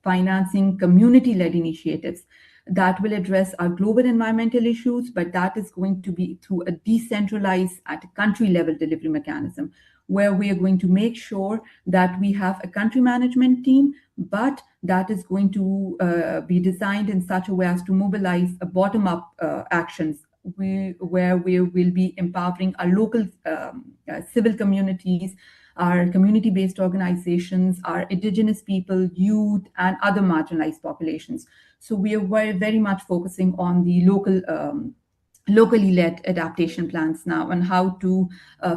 financing community-led initiatives that will address our global environmental issues, but that is going to be through a decentralized at a country level delivery mechanism, where we are going to make sure that we have a country management team, but that is going to be designed in such a way as to mobilize a bottom-up actions, where we will be empowering our local civil communities, our community-based organizations, our indigenous people, youth, and other marginalized populations. So we are very much focusing on the locally led adaptation plans now, and how to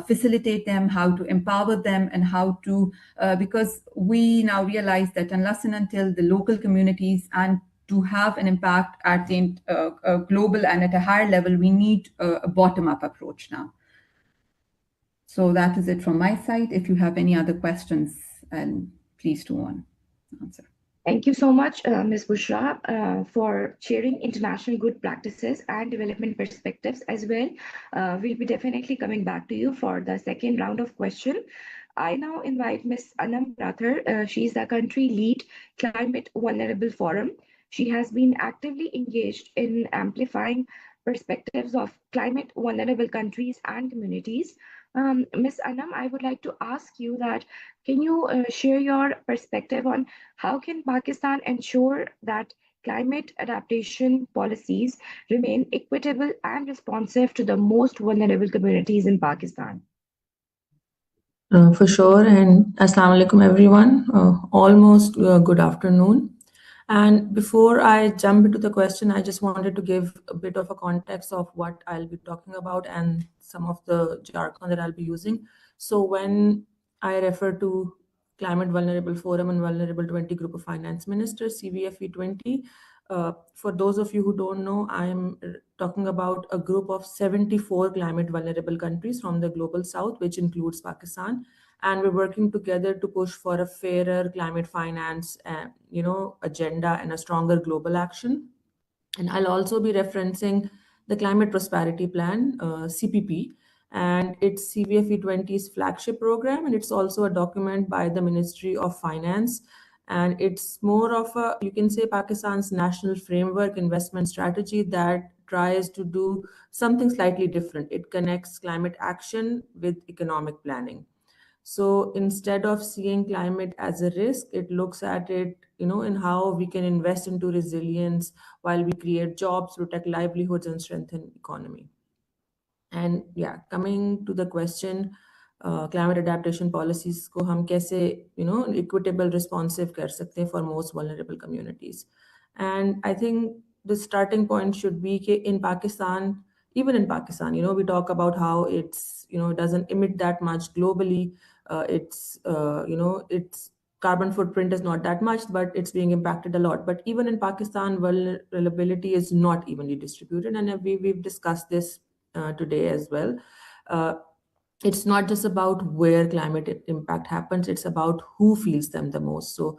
facilitate them, how to empower them, and how to, because we now realize that unless and until the local communities and to have an impact at the global and at a higher level, we need a bottom-up approach now. So that is it from my side. If you have any other questions, and please do answer. Thank you so much, Ms. Bushra, for sharing international good practices and development perspectives as well. We'll be definitely coming back to you for the second round of question. I now invite Ms. Anam Rathar. She's the country lead Climate Vulnerable Forum. She has been actively engaged in amplifying perspectives of climate vulnerable countries and communities. Ms. Anam, I would like to ask you that, can you share your perspective on how can Pakistan ensure that climate adaptation policies remain equitable and responsive to the most vulnerable communities in Pakistan? For sure, and Assalamu alaikum everyone. Almost good afternoon. And before I jump into the question, I just wanted to give a bit of a context of what I'll be talking about and some of the jargon that I'll be using. So when I refer to Climate Vulnerable Forum and Vulnerable 20 Group of Finance Ministers, CVFE 20, for those of you who don't know, I'm talking about a group of 74 climate vulnerable countries from the global south, which includes Pakistan. And we're working together to push for a fairer climate finance, agenda and a stronger global action. And I'll also be referencing the Climate Prosperity Plan, CPP, and it's CVFE 20's flagship program, and it's also a document by the Ministry of Finance. And it's more of a, you can say, Pakistan's national framework investment strategy that tries to do something slightly different. It connects climate action with economic planning. So instead of seeing climate as a risk, it looks at it, in how we can invest into resilience while we create jobs, protect livelihoods, and strengthen economy. And yeah, coming to the question, climate adaptation policies को हम कैसे equitable responsive कर सकते हैं for most vulnerable communities. And I think the starting point should be कि in Pakistan, even in Pakistan, we talk about how it's it doesn't emit that much globally. Its carbon footprint is not that much, but it's being impacted a lot. But even in Pakistan, vulnerability is not evenly distributed, and we've discussed this today as well. Uh, it's not just about where climate impact happens, it's about who feels them the most. So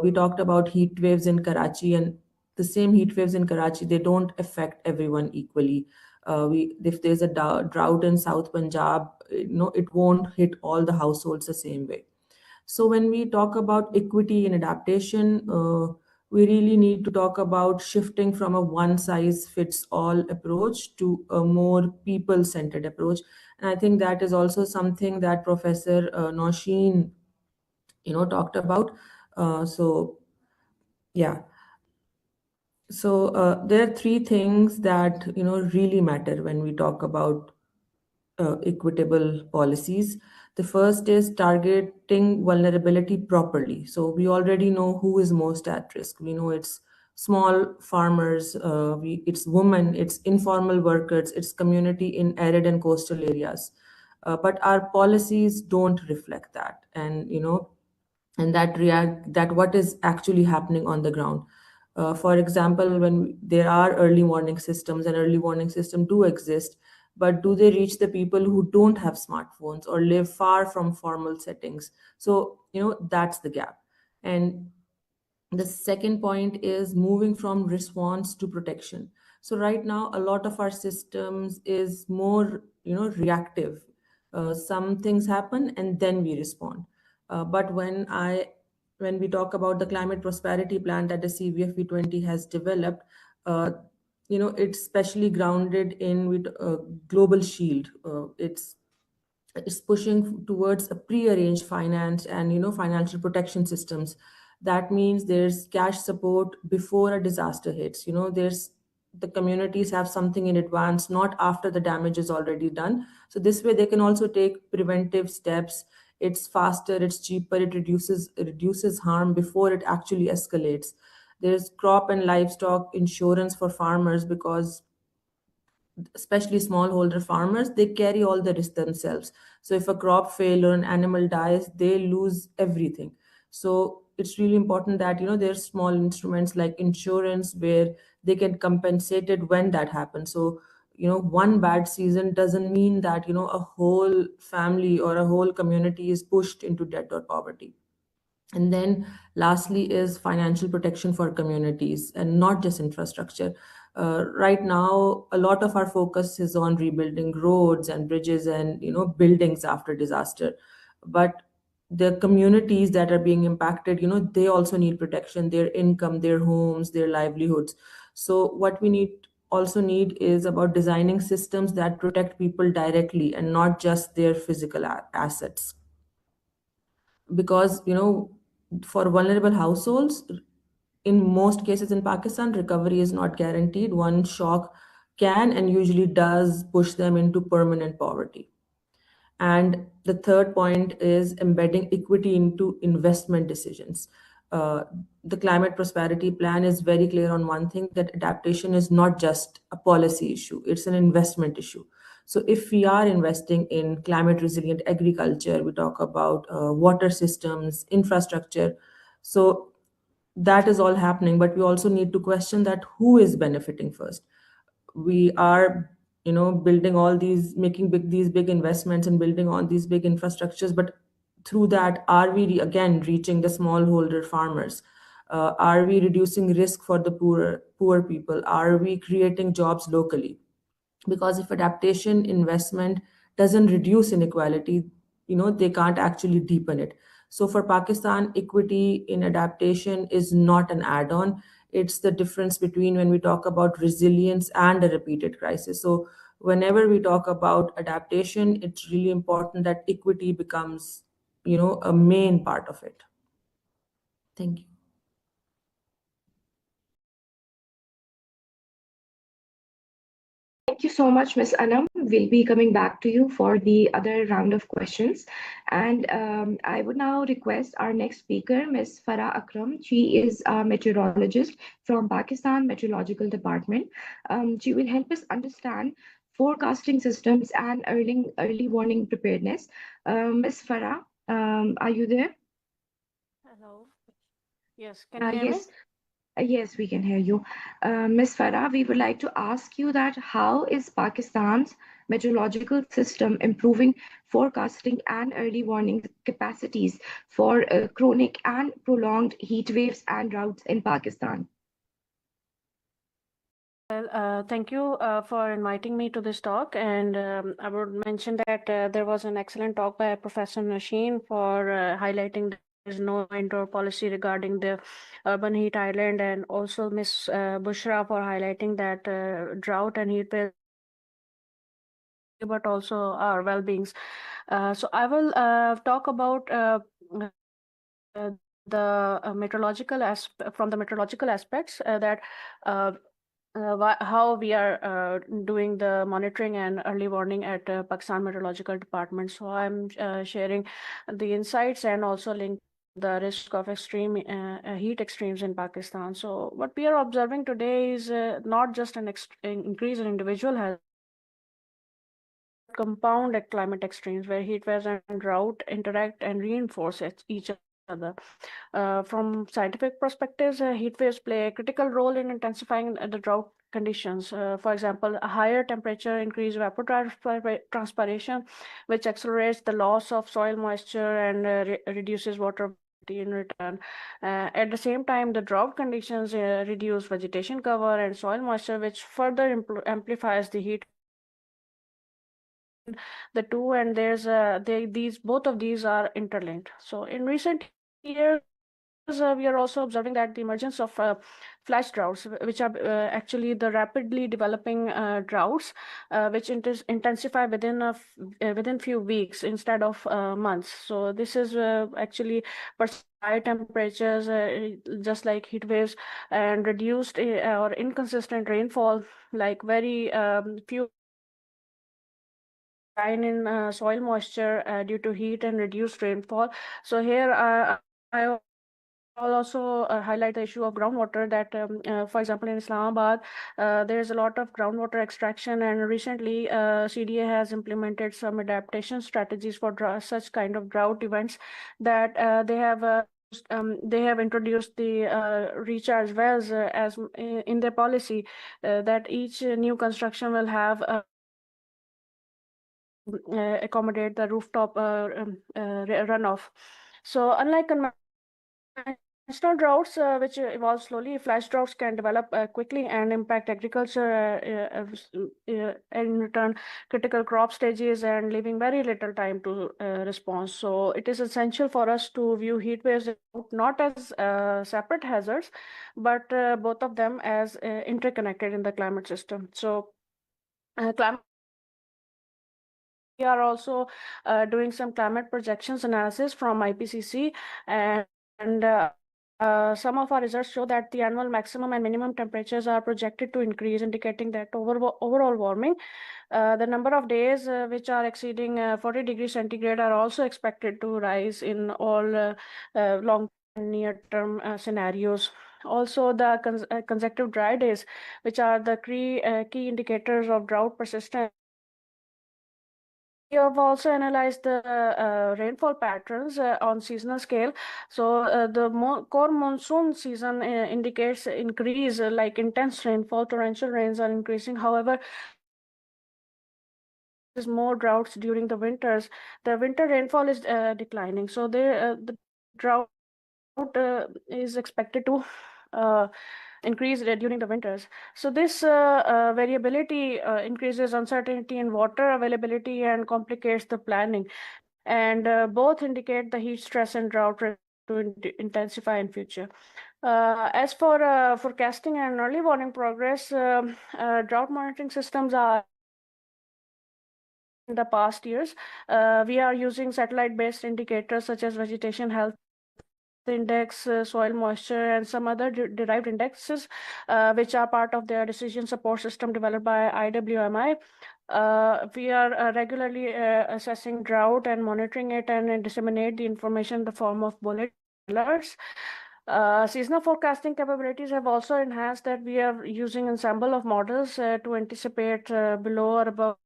we talked about heat waves in Karachi, and the same heat waves in Karachi, they don't affect everyone equally. If there's a drought in South Punjab, it won't hit all the households the same way. So when we talk about equity in adaptation, we really need to talk about shifting from a one size fits all approach to a more people centered approach. And I think that is also something that Professor Nausheen, talked about. So yeah. So there are three things that really matter when we talk about equitable policies. The first is targeting vulnerability properly. So we already know who is most at risk. We know it's small farmers, it's women, it's informal workers, it's community in arid and coastal areas. But our policies don't reflect that, and that what is actually happening on the ground. For example, when there are early warning systems, and early warning systems do exist, but do they reach the people who don't have smartphones or live far from formal settings? So that's the gap. And the second point is moving from response to protection. So right now a lot of our systems is more reactive. Some things happen and then we respond. But when we talk about the climate prosperity plan that the CVFV20 has developed, it's specially grounded in with global shield. It's pushing towards a pre-arranged finance and financial protection systems. That means there's cash support before a disaster hits. There's the communities have something in advance, not after the damage is already done. So this way they can also take preventive steps. It's faster, it's cheaper, it reduces harm before it actually escalates. There's crop and livestock insurance for farmers, because especially smallholder farmers, they carry all the risk themselves. So if a crop fails or an animal dies, they lose everything. So it's really important that there's small instruments like insurance where they can compensate it when that happens. So one bad season doesn't mean that a whole family or a whole community is pushed into debt or poverty. And then lastly is financial protection for communities and not just infrastructure. Right now, a lot of our focus is on rebuilding roads and bridges and buildings after disaster. But the communities that are being impacted, they also need protection, their income, their homes, their livelihoods. So what we need is about designing systems that protect people directly and not just their physical assets. Because for vulnerable households, in most cases in Pakistan, recovery is not guaranteed. One shock can and usually does push them into permanent poverty. And the third point is embedding equity into investment decisions. Uh, the climate prosperity plan is very clear on one thing, that adaptation is not just a policy issue, it's an investment issue. So if we are investing in climate resilient agriculture, we talk about water systems, infrastructure. So that is all happening, but we also need to question that who is benefiting first. We are building all these, making these big investments and building all these big infrastructures, but through that, are we again reaching the smallholder farmers? Are we reducing risk for the poor people? Are we creating jobs locally? Because if adaptation investment doesn't reduce inequality, they can't actually deepen it. So for Pakistan, equity in adaptation is not an add-on, it's the difference between when we talk about resilience and a repeated crisis. So whenever we talk about adaptation, it's really important that equity becomes, a main part of it. Thank you. Thank you so much, Ms. Anam. We'll be coming back to you for the other round of questions. And I would now request our next speaker, Ms. Farah Akram. She is a meteorologist from Pakistan Meteorological Department. She will help us understand forecasting systems and early warning preparedness. Ms. Farah, are you there? Hello. Yes, can you hear me? Yes. Yes, we can hear you. Ms. Farah, we would like to ask you that how is Pakistan's meteorological system improving forecasting and early warning capacities for chronic and prolonged heat waves and droughts in Pakistan? Well, thank you for inviting me to this talk. And I would mention that there was an excellent talk by Professor Nasheen for highlighting there is no indoor policy regarding the urban heat island, and also Miss Bushra for highlighting that drought and heat waves but also our well-beings. So I will talk about the meteorological from the meteorological aspects that how we are doing the monitoring and early warning at Pakistan Meteorological Department. So I'm sharing the insights and also link the risk of extreme heat extremes in Pakistan. So what we are observing today is not just an increase in individual health, compound climate extremes where heat waves and drought interact and reinforce each other. From scientific perspectives, heat waves play a critical role in intensifying the drought conditions. For example, a higher temperature increases evapotranspiration, which accelerates the loss of soil moisture and reduces water in return. At the same time, the drought conditions reduce vegetation cover and soil moisture, which further amplifies the heat. The two, and there's these both of these are interlinked. So in recent years, we are also observing that the emergence of flash droughts, which are actually the rapidly developing droughts, which intensify within few weeks instead of months. So this is actually high temperatures, just like heat waves, and reduced or inconsistent rainfall, like very few decline in soil moisture due to heat and reduced rainfall. So here I will also highlight the issue of groundwater that, for example, in Islamabad, there is a lot of groundwater extraction, and recently CDA has implemented some adaptation strategies for such kind of drought events that they have introduced the recharge wells as in their policy that each new construction will have accommodate the rooftop runoff. So unlike conventional droughts, which evolve slowly, flash droughts can develop quickly and impact agriculture in return critical crop stages and leaving very little time to respond. So it is essential for us to view heat waves not as separate hazards, but both of them as interconnected in the climate system. So climate we are also doing some climate projections analysis from IPCC, and some of our results show that the annual maximum and minimum temperatures are projected to increase, indicating that overall warming. The number of days which are exceeding 40 degrees centigrade are also expected to rise in all long and near-term scenarios. Also, the consecutive dry days, which are the key indicators of drought persistence. We have also analyzed the rainfall patterns on seasonal scale. So the core monsoon season indicates increase, like intense rainfall, torrential rains are increasing. However, there's more droughts during the winters. The winter rainfall is declining. So the drought is expected to increase during the winters. So this variability increases uncertainty in water availability and complicates the planning. And both indicate the heat stress and drought risk to intensify in future. As for forecasting and early warning progress, drought monitoring systems are in the past years. We are using satellite-based indicators such as vegetation health index, soil moisture, and some other derived indexes, which are part of their decision support system developed by IWMI. We are regularly assessing drought and monitoring it and disseminate the information in the form of bullet alerts. Seasonal forecasting capabilities have also enhanced that we are using ensemble of models to anticipate below or above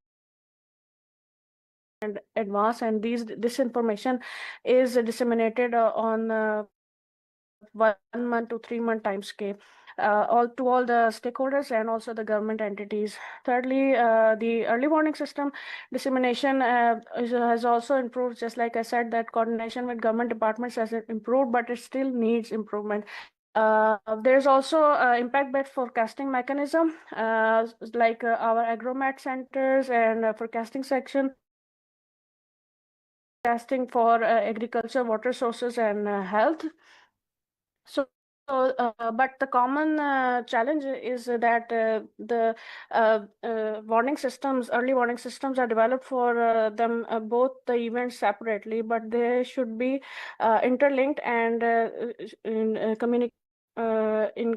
and advance, and this information is disseminated on 1 month to 3 month time scale all the stakeholders and also the government entities. Thirdly, the early warning system dissemination has also improved. Just like I said, that coordination with government departments has improved, but it still needs improvement. There's also impact-based forecasting mechanism like our agromat centers and forecasting section, forecasting for agriculture, water sources, and health. But the common challenge is that the warning systems, early warning systems, are developed for them both the events separately, but they should be interlinked and communicate in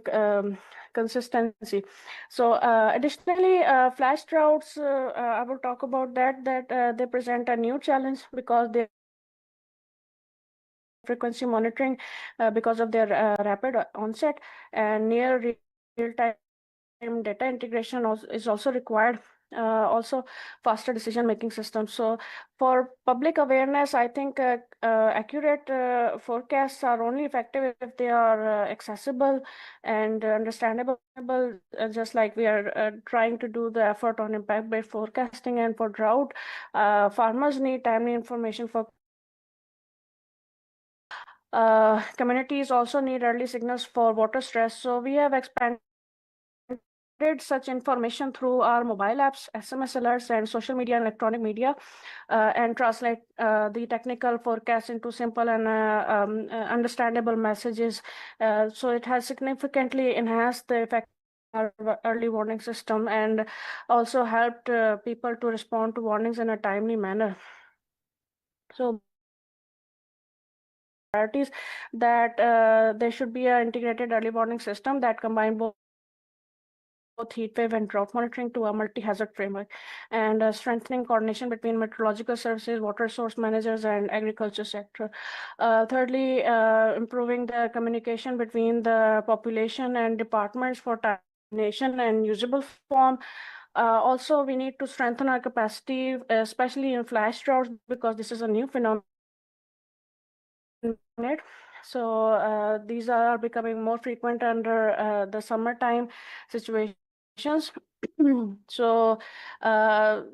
consistency. So additionally, flash droughts, I will talk about that they present a new challenge because they frequency monitoring because of their rapid onset, and near real-time data integration is also required. Also faster decision-making systems. So for public awareness, I think accurate forecasts are only effective if they are accessible and understandable, just like we are trying to do the effort on impact-based forecasting. And for drought, farmers need timely information for communities also need early signals for water stress. So we have expanded such information through our mobile apps, SMS alerts, and social media and electronic media, and translate the technical forecast into simple and understandable messages. So it has significantly enhanced the effect of our early warning system and also helped people to respond to warnings in a timely manner. So priorities that there should be an integrated early warning system that combine both heat wave and drought monitoring to a multi-hazard framework, and strengthening coordination between meteorological services, water source managers, and agriculture sector. Thirdly, improving the communication between the population and departments for coordination and usable form. Also, we need to strengthen our capacity, especially in flash droughts, because this is a new phenomenon. So these are becoming more frequent under the summertime situations. So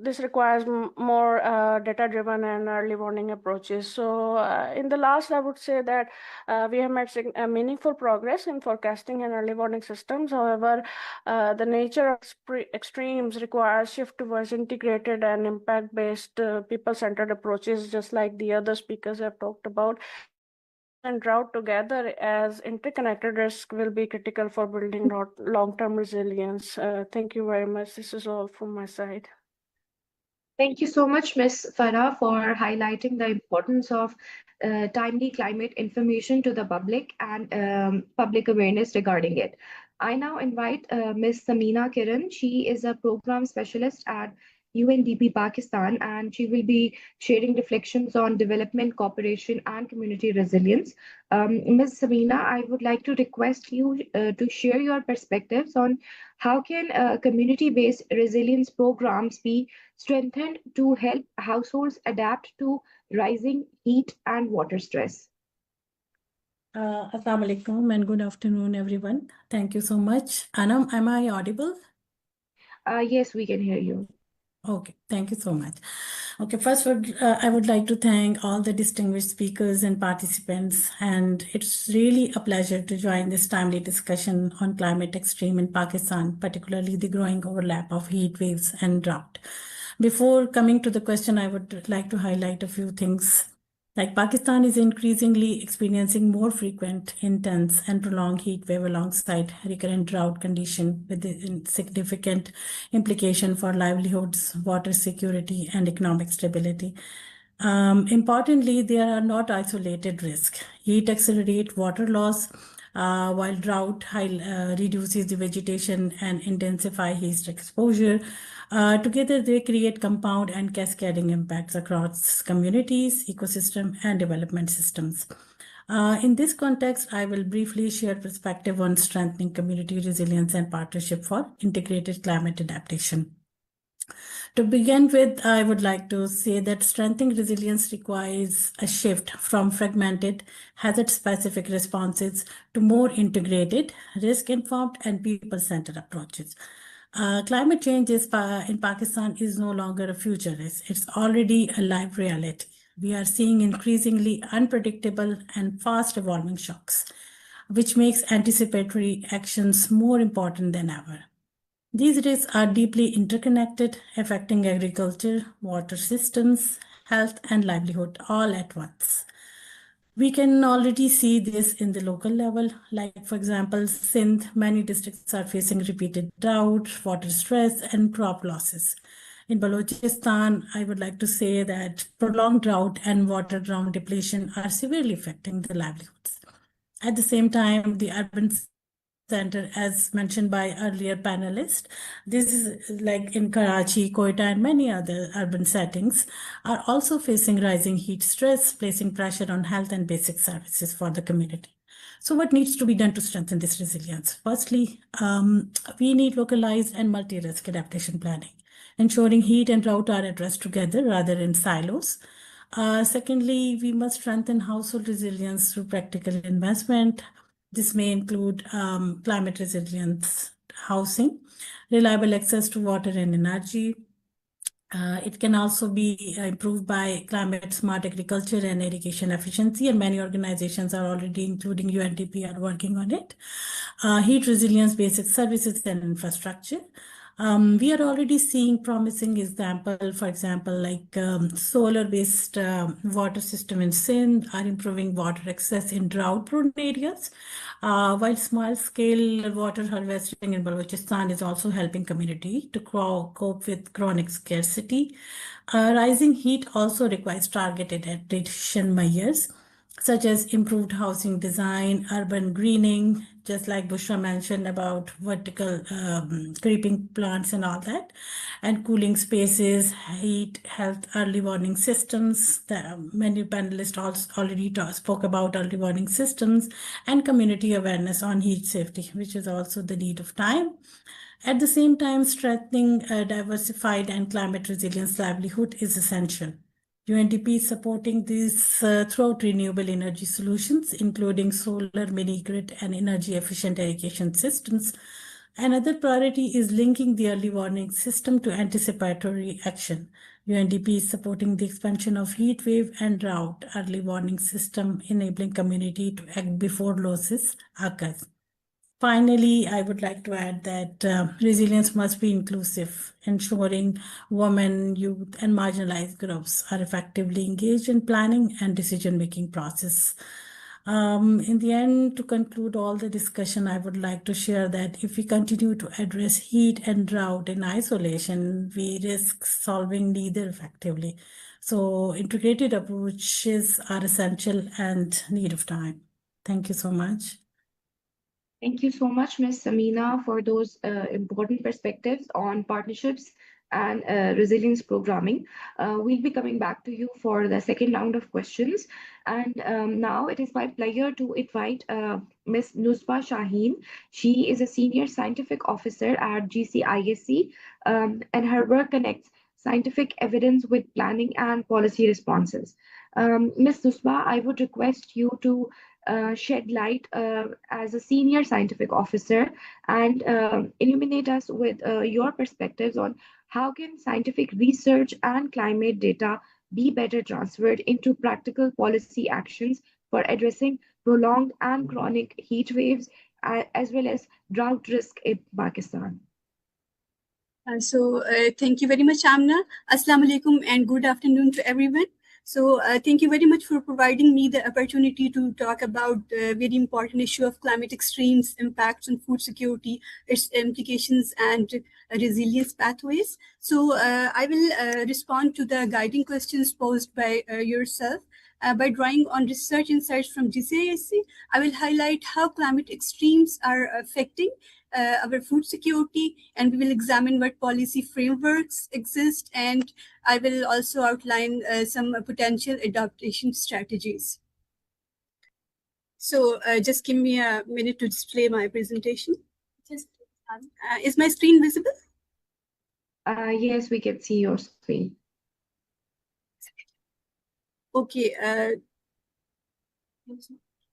this requires more data-driven and early warning approaches. So in the last, I would say that we have made meaningful progress in forecasting and early warning systems. However, the nature of extremes requires shift towards integrated and impact-based people-centered approaches, just like the other speakers have talked about. And drought together as interconnected risk will be critical for building long-term resilience. Thank you very much. This is all from my side. Thank you so much, Ms. Farah, for highlighting the importance of timely climate information to the public and public awareness regarding it. I now invite Ms. Samina Kiran. She is a program specialist at UNDP Pakistan, and she will be sharing reflections on development, cooperation, and community resilience. Ms. Samina, I would like to request you to share your perspectives on how can community-based resilience programs be strengthened to help households adapt to rising heat and water stress. Assalamu alaikum and good afternoon, everyone. Thank you so much. Anam, am I audible? Yes, we can hear you. Okay, thank you so much. Okay, first, I would like to thank all the distinguished speakers and participants, and it's really a pleasure to join this timely discussion on climate extreme in Pakistan, particularly the growing overlap of heat waves and drought. Before coming to the question, I would like to highlight a few things. Like Pakistan is increasingly experiencing more frequent, intense, and prolonged heat wave alongside recurrent drought condition with significant implication for livelihoods, water security, and economic stability. Importantly, there are not isolated risks. Heat accelerate water loss, while drought reduces the vegetation and intensify heat exposure. Together, they create compound and cascading impacts across communities, ecosystem, and development systems. In this context, I will briefly share perspective on strengthening community resilience and partnership for integrated climate adaptation. To begin with, I would like to say that strengthening resilience requires a shift from fragmented, hazard-specific responses to more integrated, risk-informed, and people-centered approaches. Climate change in Pakistan is no longer a future risk. It's already a live reality. We are seeing increasingly unpredictable and fast-evolving shocks, which makes anticipatory actions more important than ever. These risks are deeply interconnected, affecting agriculture, water systems, health, and livelihood all at once. We can already see this in the local level. Like, for example, Sindh, many districts are facing repeated drought, water stress, and crop losses. In Balochistan, I would like to say that prolonged drought and water ground depletion are severely affecting the livelihoods. At the same time, the urban center, as mentioned by earlier panelists, this is like in Karachi, Quetta, and many other urban settings, are also facing rising heat stress, placing pressure on health and basic services for the community. So what needs to be done to strengthen this resilience? Firstly, we need localized and multi-risk adaptation planning, ensuring heat and drought are addressed together rather in silos. Secondly, we must strengthen household resilience through practical investment. This may include climate resilience housing, reliable access to water and energy. It can also be improved by climate smart agriculture and irrigation efficiency, and many organizations are already, including UNDP, are working on it. Heat resilience, basic services and infrastructure. We are already seeing promising example, for example, like solar-based water system in Sindh are improving water access in drought-prone areas, while small-scale water harvesting in Balochistan is also helping community to cope with chronic scarcity. Rising heat also requires targeted adaptation measures, such as improved housing design, urban greening, just like Bushra mentioned about vertical creeping plants and all that, and cooling spaces, heat, health, early warning systems. Many panelists also already spoke about early warning systems and community awareness on heat safety, which is also the need of time. At the same time, strengthening a diversified and climate resilience livelihood is essential. UNDP is supporting this throughout renewable energy solutions, including solar, mini-grid, and energy-efficient irrigation systems. Another priority is linking the early warning system to anticipatory action. UNDP is supporting the expansion of heat wave and drought early warning system, enabling community to act before losses occur. Finally, I would like to add that resilience must be inclusive, ensuring women, youth, and marginalized groups are effectively engaged in planning and decision-making process. In the end, to conclude all the discussion, I would like to share that if we continue to address heat and drought in isolation, we risk solving neither effectively. So integrated approaches are essential and need of time. Thank you so much. Thank you so much, Ms. Samina, for those important perspectives on partnerships and resilience programming. We'll be coming back to you for the second round of questions. And now it is my pleasure to invite Ms. Nusba Shaheen. She is a senior scientific officer at GCISC, and her work connects scientific evidence with planning and policy responses. Ms. Nusba, I would request you to shed light as a senior scientific officer and illuminate us with your perspectives on how can scientific research and climate data be better transferred into practical policy actions for addressing prolonged and chronic heat waves as well as drought risk in Pakistan. Thank you very much, Amna. Assalamu alaikum and good afternoon to everyone. So thank you very much for providing me the opportunity to talk about the very important issue of climate extremes, impacts on food security, its implications, and resilience pathways. So I will respond to the guiding questions posed by yourself. By drawing on research insights from GCISC, I will highlight how climate extremes are affecting our food security, and we will examine what policy frameworks exist, and I will also outline some potential adaptation strategies. So just give me a minute to display my presentation. Is my screen visible? Yes, we can see your screen. Okay.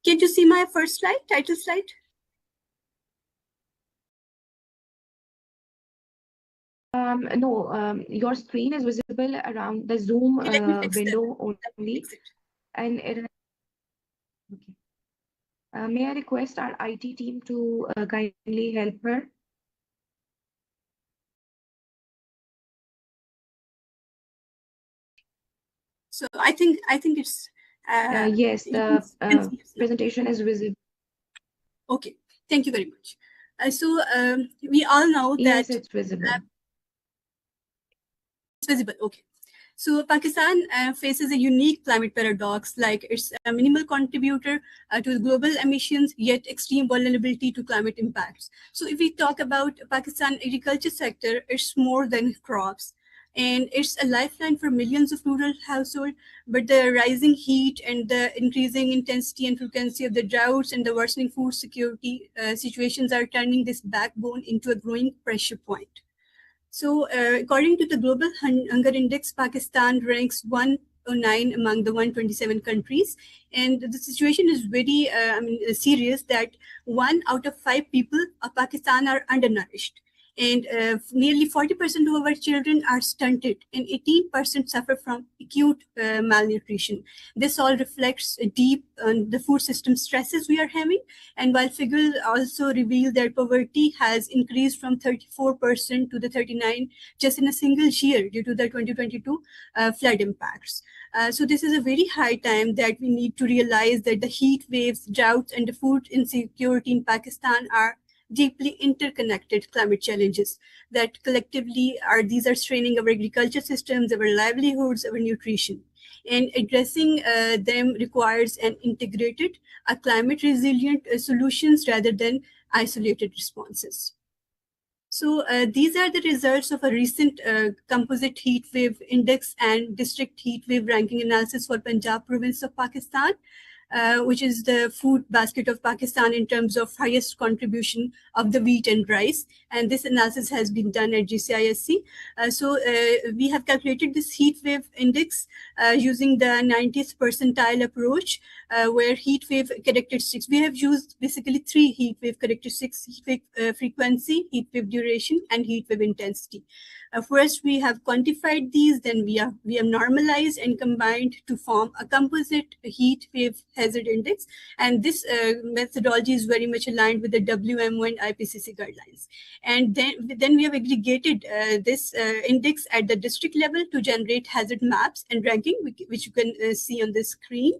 Can you see my first slide, title slide? No, your screen is visible around the Zoom Okay, let me fix window it. only, and it is okay. May I request our IT team to kindly help her? So I think it's yes, you can the see it now. presentation is visible. Okay, thank you very much. So we all know that Yes, it's visible. It's visible. Okay. So Pakistan faces a unique climate paradox, like it's a minimal contributor to global emissions, yet extreme vulnerability to climate impacts. So if we talk about Pakistan agriculture sector, it's more than crops. And it's a lifeline for millions of rural households, but the rising heat and the increasing intensity and frequency of the droughts and the worsening food security situations are turning this backbone into a growing pressure point. So, according to the Global Hunger Index, Pakistan ranks 109 among the 127 countries. And the situation is very serious that 1 out of 5 people of Pakistan are undernourished. And nearly 40% of our children are stunted, and 18% suffer from acute malnutrition. This all reflects deep on the food system stresses we are having. And while figures also reveal that poverty has increased from 34% to the 39 just in a single year due to the 2022 flood impacts. So this is a very high time that we need to realize that the heat waves, droughts, and the food insecurity in Pakistan are deeply interconnected climate challenges that collectively these are straining our agriculture systems, our livelihoods, our nutrition. And addressing them requires an integrated, climate resilient solutions rather than isolated responses. So these are the results of a recent composite heat wave index and district heat wave ranking analysis for Punjab province of Pakistan. Which is the food basket of Pakistan in terms of highest contribution of the wheat and rice. And this analysis has been done at GCISC. So we have calculated this heat wave index using the 90th percentile approach, where heat wave characteristics, we have used basically 3 heat wave characteristics: heat wave frequency, heat wave duration, and heat wave intensity. First, we have quantified these, then we have normalized and combined to form a composite heat wave hazard index. And this methodology is very much aligned with the WMO and IPCC guidelines. And then we have aggregated this index at the district level to generate hazard maps and ranking, which you can see on the screen.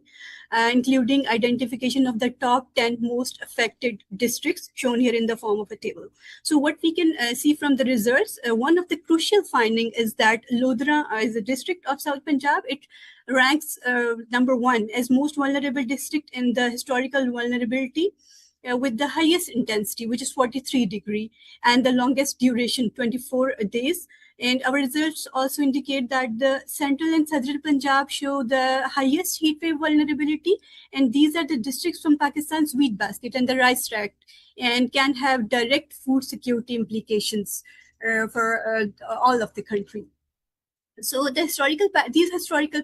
Including identification of the top 10 most affected districts shown here in the form of a table. So what we can see from the results, one of the crucial finding is that Lodra is a district of South Punjab. It ranks number 1 as most vulnerable district in the historical vulnerability with the highest intensity, which is 43 degree, and the longest duration, 24 days. And our results also indicate that the central and southern Punjab show the highest heat wave vulnerability. And these are the districts from Pakistan's wheat basket and the rice tract, and can have direct food security implications for all of the country. So these historical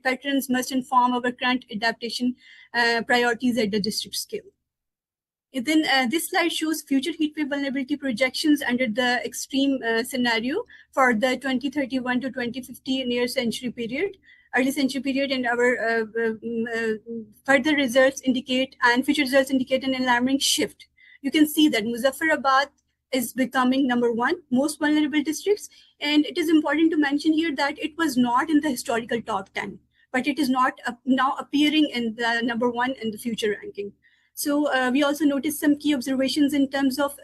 patterns must inform our current adaptation priorities at the district scale. And then this slide shows future heatwave vulnerability projections under the extreme scenario for the 2031 to 2050 near century period, early century period, and our further results indicate, and future results indicate an alarming shift. You can see that Muzaffarabad is becoming number 1 most vulnerable districts, and it is important to mention here that it was not in the historical top 10. but it is not now appearing in the number 1 in the future ranking. So we also noticed some key observations in terms of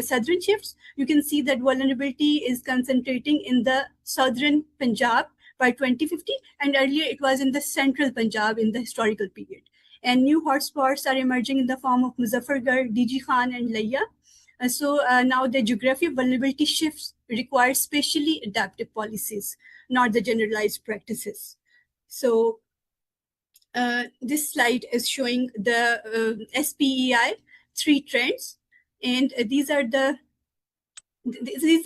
southern shifts. You can see that vulnerability is concentrating in the southern Punjab by 2050, and earlier it was in the central Punjab in the historical period. And new hotspots are emerging in the form of Muzaffargarh, DG Khan, and Laya. So now the geography of vulnerability shifts require spatially adaptive policies, not the generalized practices. So this slide is showing the SPEI 3 trends, and these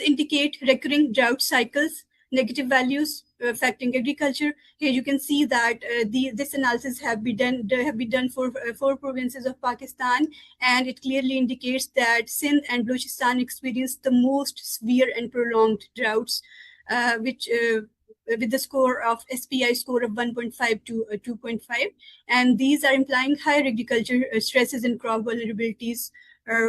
indicate recurring drought cycles, negative values affecting agriculture. Here you can see that this analysis have been done for 4 provinces of Pakistan, and it clearly indicates that Sindh and Balochistan experienced the most severe and prolonged droughts, which with the score of SPI score of 1.5 to 2.5, and these are implying higher agriculture stresses and crop vulnerabilities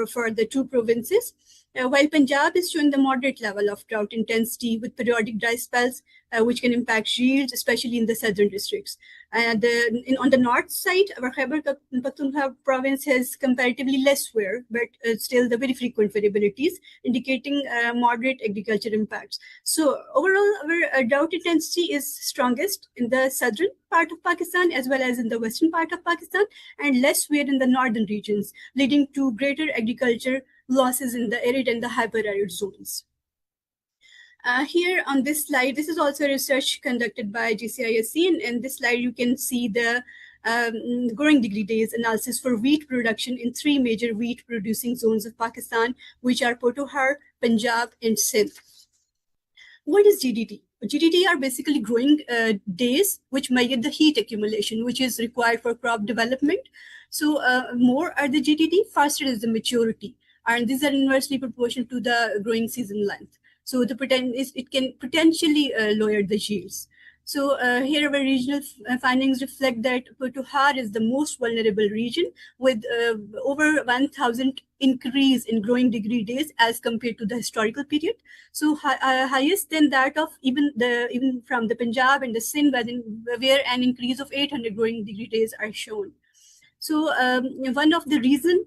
for the 2 provinces. While Punjab is showing the moderate level of drought intensity with periodic dry spells, which can impact yields, especially in the southern districts. On the north side, our Khyber Pakhtunkhwa province has comparatively less wear, but still the very frequent variabilities, indicating moderate agriculture impacts. So overall, our drought intensity is strongest in the southern part of Pakistan as well as in the western part of Pakistan, and less wear in the northern regions, leading to greater agriculture losses in the arid and the hyper-arid zones. Here on this slide, this is also research conducted by GCISE, and in this slide you can see the growing degree days analysis for wheat production in 3 major wheat producing zones of Pakistan, which are Potohar, Punjab, and Sindh. What is GDD? GDD are basically growing days which measure the heat accumulation, which is required for crop development. So more are the GDD, faster is the maturity, and these are inversely proportional to the growing season length. So it can potentially lower the yields. So here our regional findings reflect that Potohar is the most vulnerable region, with over 1,000 increase in growing degree days as compared to the historical period. So highest than that of even from the Punjab and the Sindh, where an increase of 800 growing degree days are shown. So one of the reasons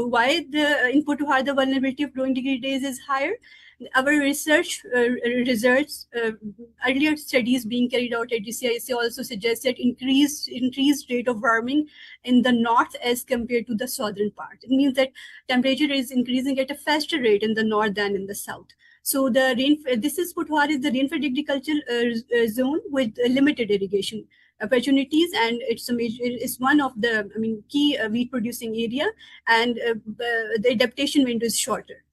why in Potohar the vulnerability of growing degree days is higher, our research results, earlier studies being carried out at GCISE also suggest that increased rate of warming in the north as compared to the southern part. It means that temperature is increasing at a faster rate in the north than in the south. So this is Potohar is the rainfed agriculture zone with limited irrigation opportunities, and it's one of the key wheat producing area, and the adaptation window is shorter.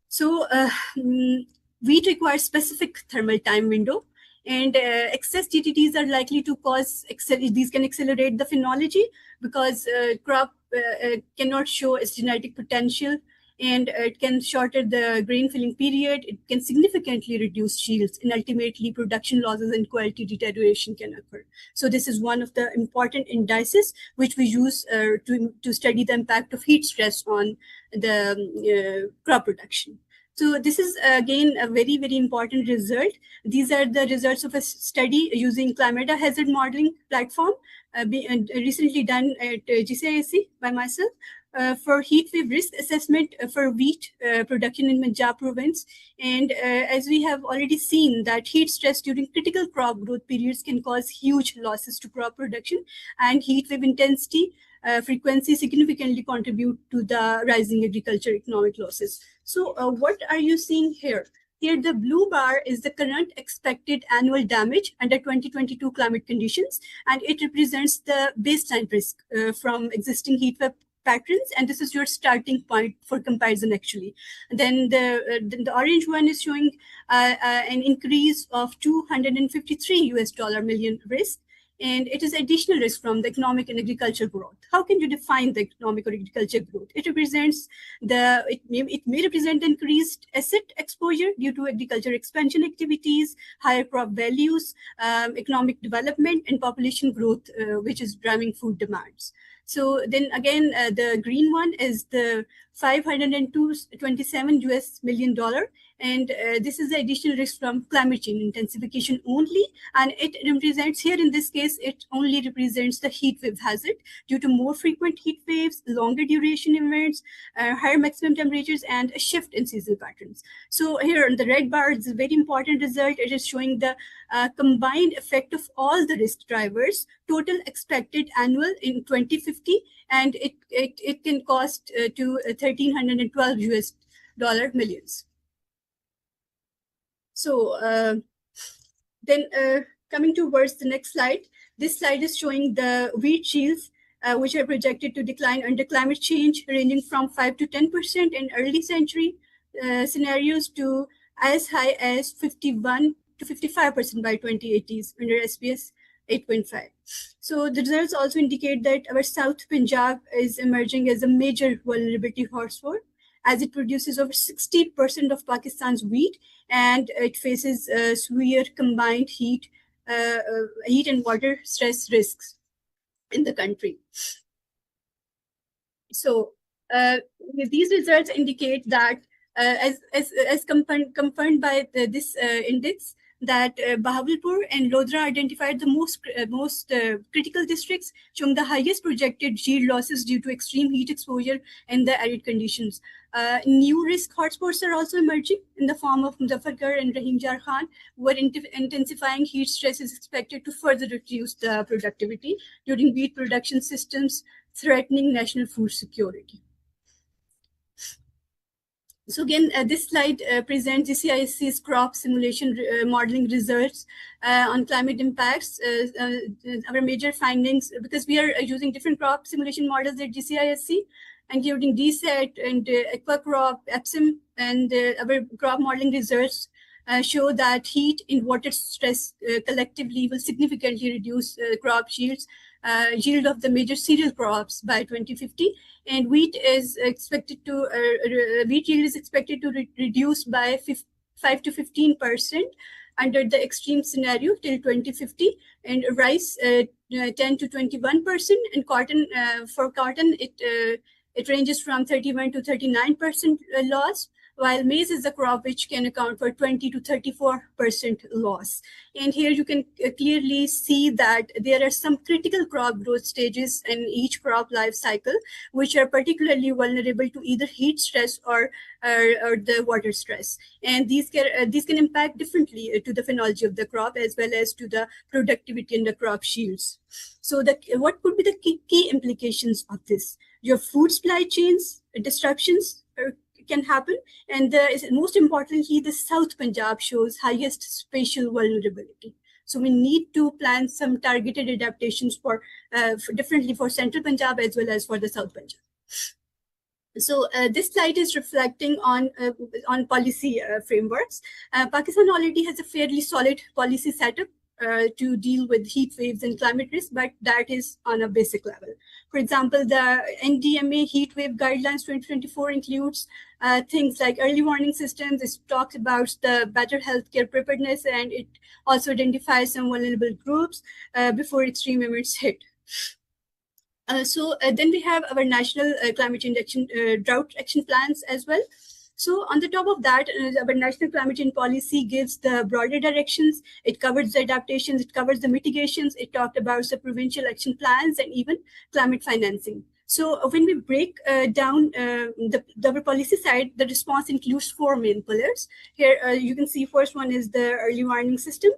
So wheat requires specific thermal time window, and excess GTTs are likely to cause, these can accelerate the phenology because crop cannot show its genetic potential, and it can shorten the grain filling period. It can significantly reduce yields, and ultimately production losses and quality deterioration can occur. So this is one of the important indices which we use to study the impact of heat stress on the crop production. So this is again a very, very important result. These are the results of a study using climate hazard modeling platform recently done at GCISE by myself for heat wave risk assessment for wheat production in Punjab province. And as we have already seen that heat stress during critical crop growth periods can cause huge losses to crop production, and heat wave intensity frequency significantly contribute to the rising agriculture economic losses. So what are you seeing here? Here, the blue bar is the current expected annual damage under 2022 climate conditions, and it represents the baseline risk from existing heat wave patterns, and this is your starting point for comparison actually. Then the orange one is showing an increase of $253 million risk, and it is additional risk from the economic and agriculture growth. How can you define the economic or agriculture growth? It represents it may represent increased asset exposure due to agriculture expansion activities, higher crop values, economic development, and population growth, which is driving food demands. So then again, the green one is the $527 million. And this is the additional risk from climate change intensification only. And it represents here, in this case, it only represents the heat wave hazard due to more frequent heat waves, longer duration events, higher maximum temperatures, and a shift in seasonal patterns. So here on the red bar is a very important result. It is showing the combined effect of all the risk drivers, total expected annual in 2050, and it can cost to $1,312 millions. So then coming towards the next slide, this slide is showing the wheat yields, which are projected to decline under climate change, ranging from 5 to 10% in early century scenarios to as high as 51 to 55% by 2080s under SPS 8.5. So the results also indicate that our South Punjab is emerging as a major vulnerability hotspot, as it produces over 60% of Pakistan's wheat, and it faces severe combined heat and water stress risks in the country. So these results indicate that, as confirmed by this index, that Bahawalpur and Lodra identified the most critical districts showing the highest projected yield losses due to extreme heat exposure and the arid conditions. New risk hotspots are also emerging in the form of Muzaffargarh and Rahim Jar Khan, where intensifying heat stress is expected to further reduce the productivity during wheat production systems, threatening national food security. So again, this slide presents GCISC's crop simulation modeling results on climate impacts. Our major findings, because we are using different crop simulation models at GCISC, including DSET and Aquacrop, EPSIM, and our crop modeling results show that heat and water stress collectively will significantly reduce crop yields, yield of the major cereal crops by 2050, and wheat yield is expected to reduce by 5 to 15% under the extreme scenario till 2050, and rice 10 to 21%, and cotton for cotton it ranges from 31 to 39% loss, while maize is a crop which can account for 20 to 34% loss. And here you can clearly see that there are some critical crop growth stages in each crop life cycle, which are particularly vulnerable to either heat stress or the water stress. And these can impact differently to the phenology of the crop as well as to the productivity and the crop yields. So what could be the key implications of this? Your food supply chains disruptions can happen, and most importantly, the South Punjab shows highest spatial vulnerability. So we need to plan some targeted adaptations for differently for Central Punjab as well as for the South Punjab. So this slide is reflecting on policy frameworks. Pakistan already has a fairly solid policy setup to deal with heat waves and climate risk, but that is on a basic level. For example, the NDMA Heat Wave Guidelines 2024 includes things like early warning systems. It talks about the better healthcare preparedness, and it also identifies some vulnerable groups before extreme events hit. Then we have our national climate change drought action plans as well. So on the top of that, our national climate change policy gives the broader directions. It covers the adaptations, it covers the mitigations, it talked about the provincial action plans and even climate financing. So when we break down the policy side, the response includes 4 main pillars. Here you can see first one is the early warning system.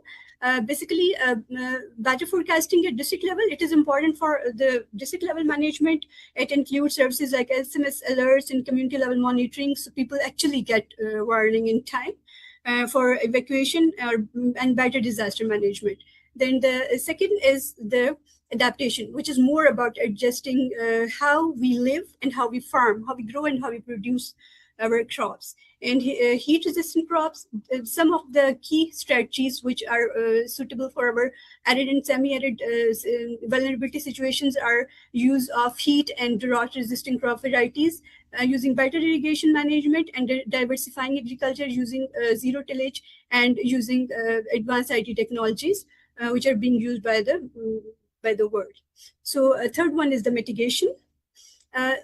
Basically, better forecasting at district level, it is important for the district level management. It includes services like SMS alerts and community level monitoring, so people actually get warning in time for evacuation and better disaster management. Then the second is the adaptation, which is more about adjusting how we live and how we farm, how we grow and how we produce our crops. And heat resistant crops, some of the key strategies which are suitable for our arid and semi-arid vulnerability situations are use of heat and drought resistant crop varieties, using better irrigation management and diversifying agriculture using zero tillage and using advanced IT technologies which are being used by the world. So a third one is the mitigation.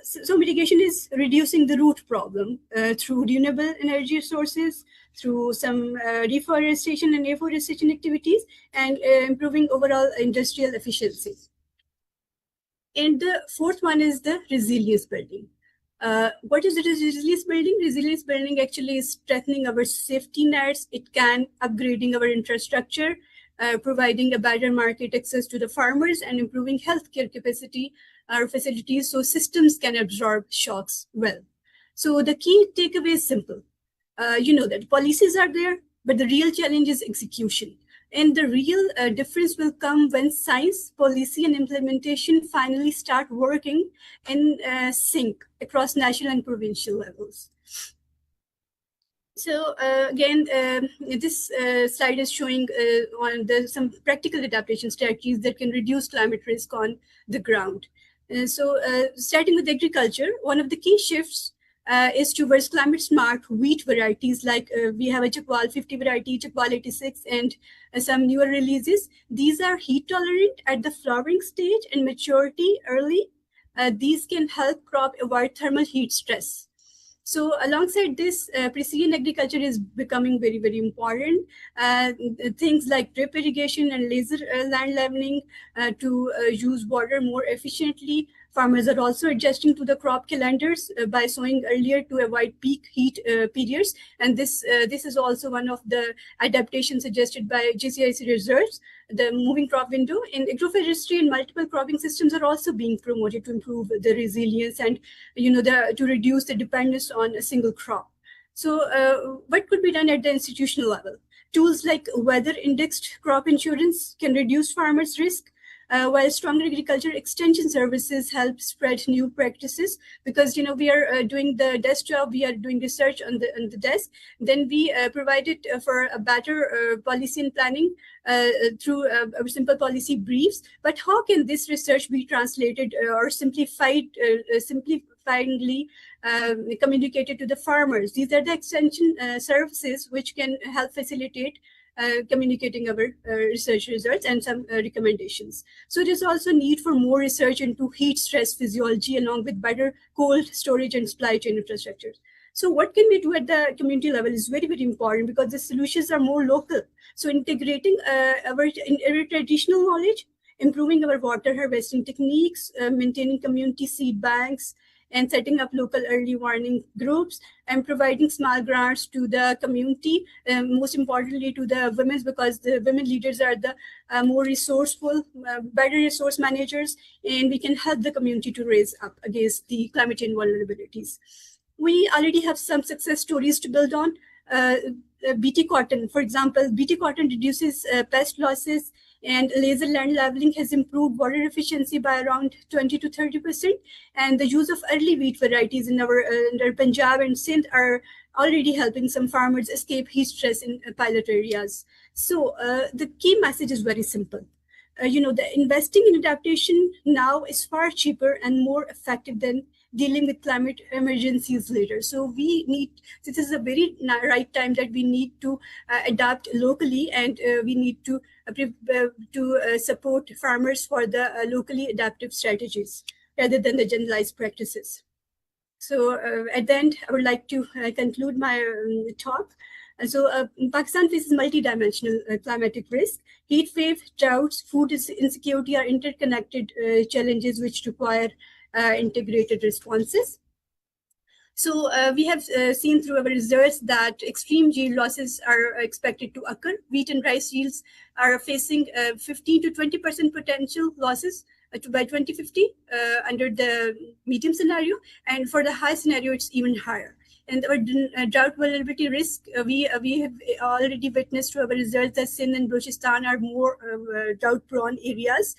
So mitigation is reducing the root problem through renewable energy sources, through some reforestation and afforestation activities, and improving overall industrial efficiency. And the fourth one is the resilience building. What is it? Resilience building? Resilience building actually is strengthening our safety nets. It can upgrading our infrastructure, providing a better market access to the farmers, and improving healthcare capacity or facilities so systems can absorb shocks well. So the key takeaway is simple. You know that policies are there, but the real challenge is execution. And the real difference will come when science, policy, and implementation finally start working in sync across national and provincial levels. So again, this slide is showing some practical adaptation strategies that can reduce climate risk on the ground. So starting with agriculture, one of the key shifts is towards climate smart wheat varieties, like we have a Chakwal 50 variety, Chakwal 86, and some newer releases. These are heat tolerant at the flowering stage and maturity early. These can help crop avoid thermal heat stress. So alongside this, precision agriculture is becoming very, very important. Things like drip irrigation and laser land leveling to use water more efficiently. Farmers are also adjusting to the crop calendars by sowing earlier to avoid peak heat periods. And this is also one of the adaptations suggested by GCIC reserves. The moving crop window in agroforestry and multiple cropping systems are also being promoted to improve the resilience and to reduce the dependence on a single crop. So what could be done at the institutional level? Tools like weather-indexed crop insurance can reduce farmers' risk, while stronger agriculture extension services help spread new practices. Because we are doing the desk job, we are doing research on the desk. Then we provide it for a better policy and planning through simple policy briefs. But how can this research be translated or simplifiedly communicated to the farmers? These are the extension services which can help facilitate communicating our research results and some recommendations. So there is also need for more research into heat stress physiology along with better cold storage and supply chain infrastructures. So what can we do at the community level is very, very important because the solutions are more local. So integrating our traditional knowledge, improving our water harvesting techniques, maintaining community seed banks, and setting up local early warning groups and providing small grants to the community, most importantly to the women, because the women leaders are the more resourceful, better resource managers, and we can help the community to raise up against the climate change vulnerabilities. We already have some success stories to build on. BT cotton, for example, BT cotton reduces pest losses, and laser land leveling has improved water efficiency by around 20 to 30%. And the use of early wheat varieties in our Punjab and Sindh are already helping some farmers escape heat stress in pilot areas. So the key message is very simple. The investing in adaptation now is far cheaper and more effective than dealing with climate emergencies later. So this is a very right time that we need to adapt locally, and we need to support farmers for the locally adaptive strategies rather than the generalized practices. So at the end, I would like to conclude my talk. So Pakistan faces multidimensional climatic risk. Heat wave, droughts, food insecurity are interconnected challenges which require integrated responses. So we have seen through our results that extreme yield losses are expected to occur. Wheat and rice yields are facing 15 to 20% potential losses by 2050 under the medium scenario, and for the high scenario, it's even higher. And our drought vulnerability risk, we have already witnessed through our results that Sindh and Balochistan are more drought-prone areas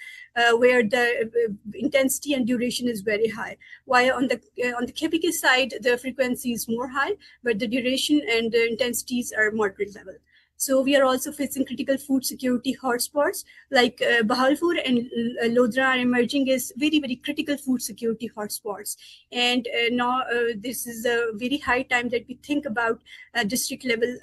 where the intensity and duration is very high. While on the KPK side, the frequency is more high, but the duration and the intensities are moderate level. So we are also facing critical food security hotspots like Bahalpur and Lodra are emerging as very, very critical food security hotspots. And now this is a very high time that we think about district level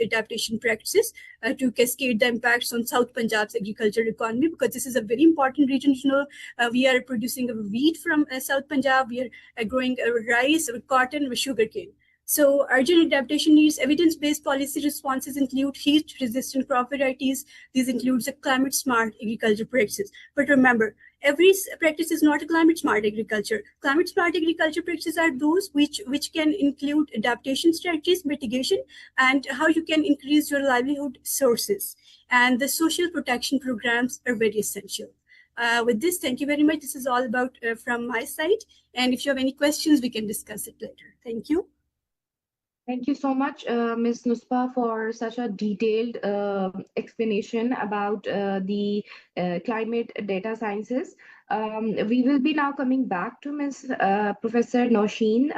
adaptation practices to cascade the impacts on South Punjab's agricultural economy, because this is a very important region. You know, we are producing wheat from South Punjab, we are growing rice, cotton, sugarcane. So urgent adaptation needs evidence-based policy responses include heat-resistant crop varieties. These include the climate-smart agriculture practices. But remember, every practice is not a climate-smart agriculture. Climate-smart agriculture practices are those which can include adaptation strategies, mitigation, and how you can increase your livelihood sources. And the social protection programs are very essential. With this, thank you very much. This is all about from my side. And if you have any questions, we can discuss it later. Thank you. Thank you so much, Ms. Nuspa, for such a detailed explanation about the climate data sciences. We will be now coming back to Ms. Professor Nosheen.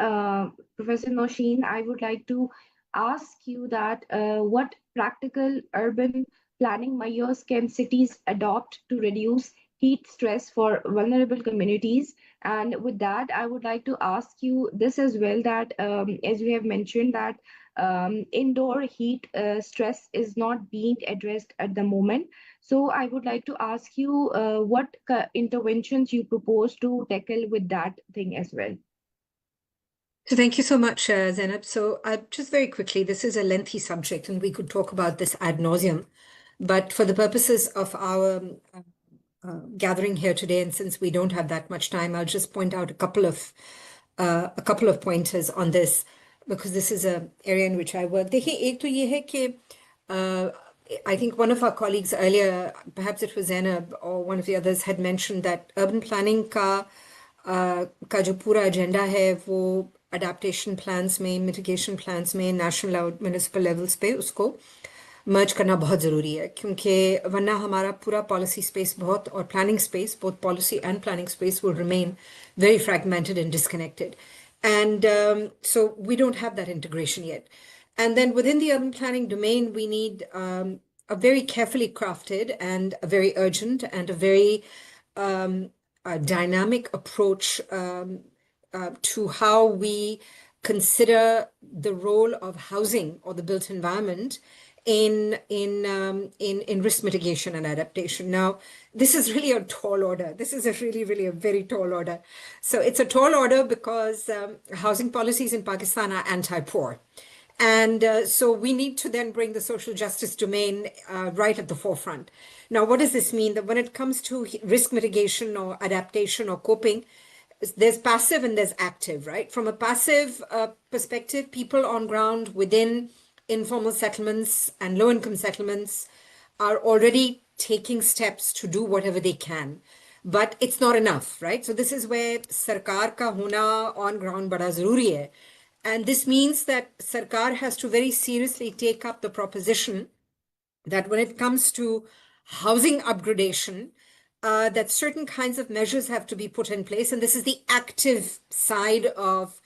Professor Nosheen, I would like to ask you that what practical urban planning measures can cities adopt to reduce heat stress for vulnerable communities? And with that, I would like to ask you this as well, that as we have mentioned that indoor heat stress is not being addressed at the moment. So I would like to ask you what interventions you propose to tackle with that thing as well. So thank you so much, Zainab. So just very quickly, this is a lengthy subject and we could talk about this ad nauseum. But for the purposes of our gathering here today, and since we don't have that much time, I'll just point out a couple of pointers on this, because this is an area in which I work. देखिए, एक तो ये है कि I think one of our colleagues earlier, perhaps it was Zainab or one of the others, had mentioned that urban planning का जो पूरा agenda है वो adaptation plans में, mitigation plans में, national और municipal levels पे उसको मर्ज करना बहुत ज़रूरी है, क्योंकि वरना हमारा पूरा पॉलिसी स्पेस बहुत और planning space, both policy and planning space, will remain very fragmented and disconnected. And so we don't have that integration yet. And then within the urban planning domain, we need a very carefully crafted and a very urgent and a very dynamic approach to how we consider the role of housing or the built environment in risk mitigation and adaptation. Now, this is really a tall order. This is really a very tall order. So it's a tall order because housing policies in Pakistan are anti-poor. And so we need to then bring the social justice domain right at the forefront. Now, what does this mean? That when it comes to risk mitigation or adaptation or coping, there's passive and there's active, right? From a passive perspective, people on ground within informal settlements and low-income settlements are already taking steps to do whatever they can. But it's not enough, right? So this is where Sarkar ka hona on ground bada zaruri hai. And this means that Sarkar has to very seriously take up the proposition that when it comes to housing upgradation, that certain kinds of measures have to be put in place. And this is the active side of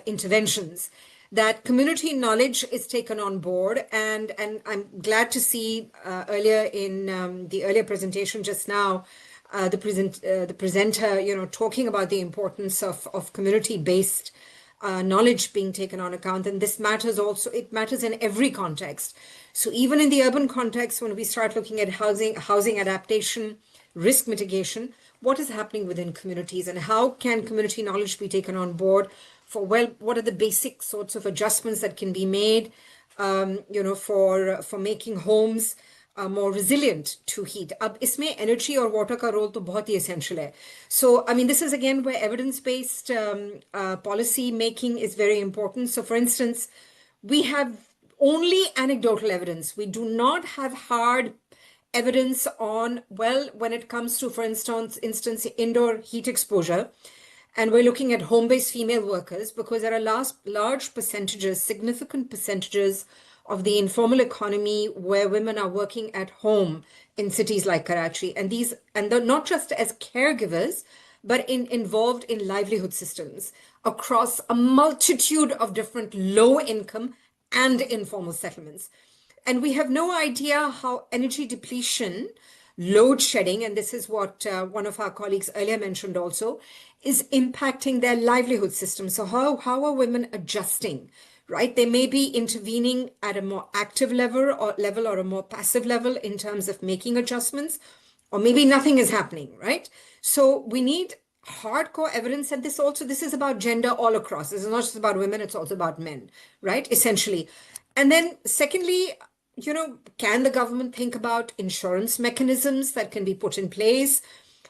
interventions, that community knowledge is taken on board. And I'm glad to see earlier in the earlier presentation just now, the presenter, talking about the importance of community-based knowledge being taken on account. And this matters also, it matters in every context. So even in the urban context, when we start looking at housing adaptation, risk mitigation, what is happening within communities and how can community knowledge be taken on board for, well, what are the basic sorts of adjustments that can be made, for making homes more resilient to heat. Ab isme energy or water ka role to bahut hi essential hai. So, I mean, this is again where evidence-based policy making is very important. So, for instance, we have only anecdotal evidence. We do not have hard evidence on, well, when it comes to, for instance, indoor heat exposure, and we're looking at home-based female workers, because there are large percentages, significant percentages of the informal economy where women are working at home in cities like Karachi. And they're not just as caregivers, but involved in livelihood systems across a multitude of different low-income and informal settlements. And we have no idea how energy depletion, load shedding, and this is what one of our colleagues earlier mentioned also, is impacting their livelihood system. So how are women adjusting, right? They may be intervening at a more active level or a more passive level in terms of making adjustments, or maybe nothing is happening, right? So we need hardcore evidence. And this is about gender all across. This is not just about women, it's also about men, right? Essentially. And then secondly, can the government think about insurance mechanisms that can be put in place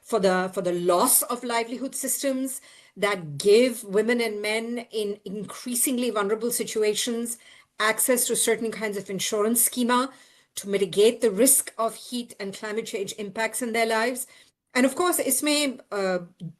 for the loss of livelihood systems that give women and men in increasingly vulnerable situations access to certain kinds of insurance schema to mitigate the risk of heat and climate change impacts in their lives? And of course, इसमें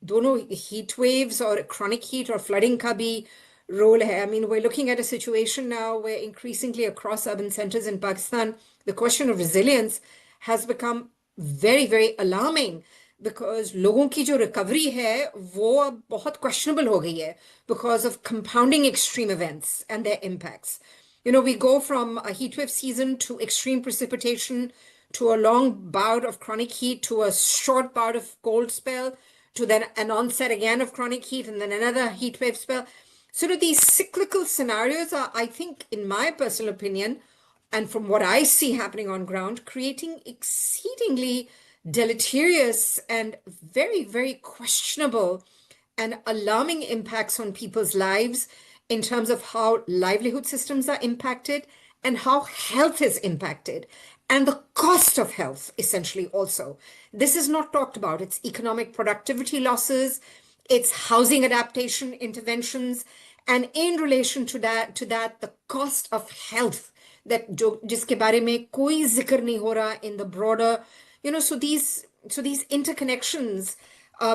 दोनों heat waves or chronic heat or flooding का भी role hai. I mean, we're looking at a situation now where increasingly across urban centers in Pakistan, the question of resilience has become very, very alarming because लोगों की जो recovery है वो अब बहुत questionable हो गई है because of compounding extreme events and their impacts. We go from a heat wave season to extreme precipitation to a long bout of chronic heat to a short bout of cold spell to then an onset again of chronic heat and then another heat wave spell. Sort of these cyclical scenarios are, I think, in my personal opinion, and from what I see happening on ground, creating exceedingly deleterious and very, very questionable and alarming impacts on people's lives in terms of how livelihood systems are impacted and how health is impacted and the cost of health, essentially, also. This is not talked about. It's economic productivity losses, it's housing adaptation interventions, and in relation to that, the cost of health that jiske bare mein koi zikr nahi ho raha in the broader, so these interconnections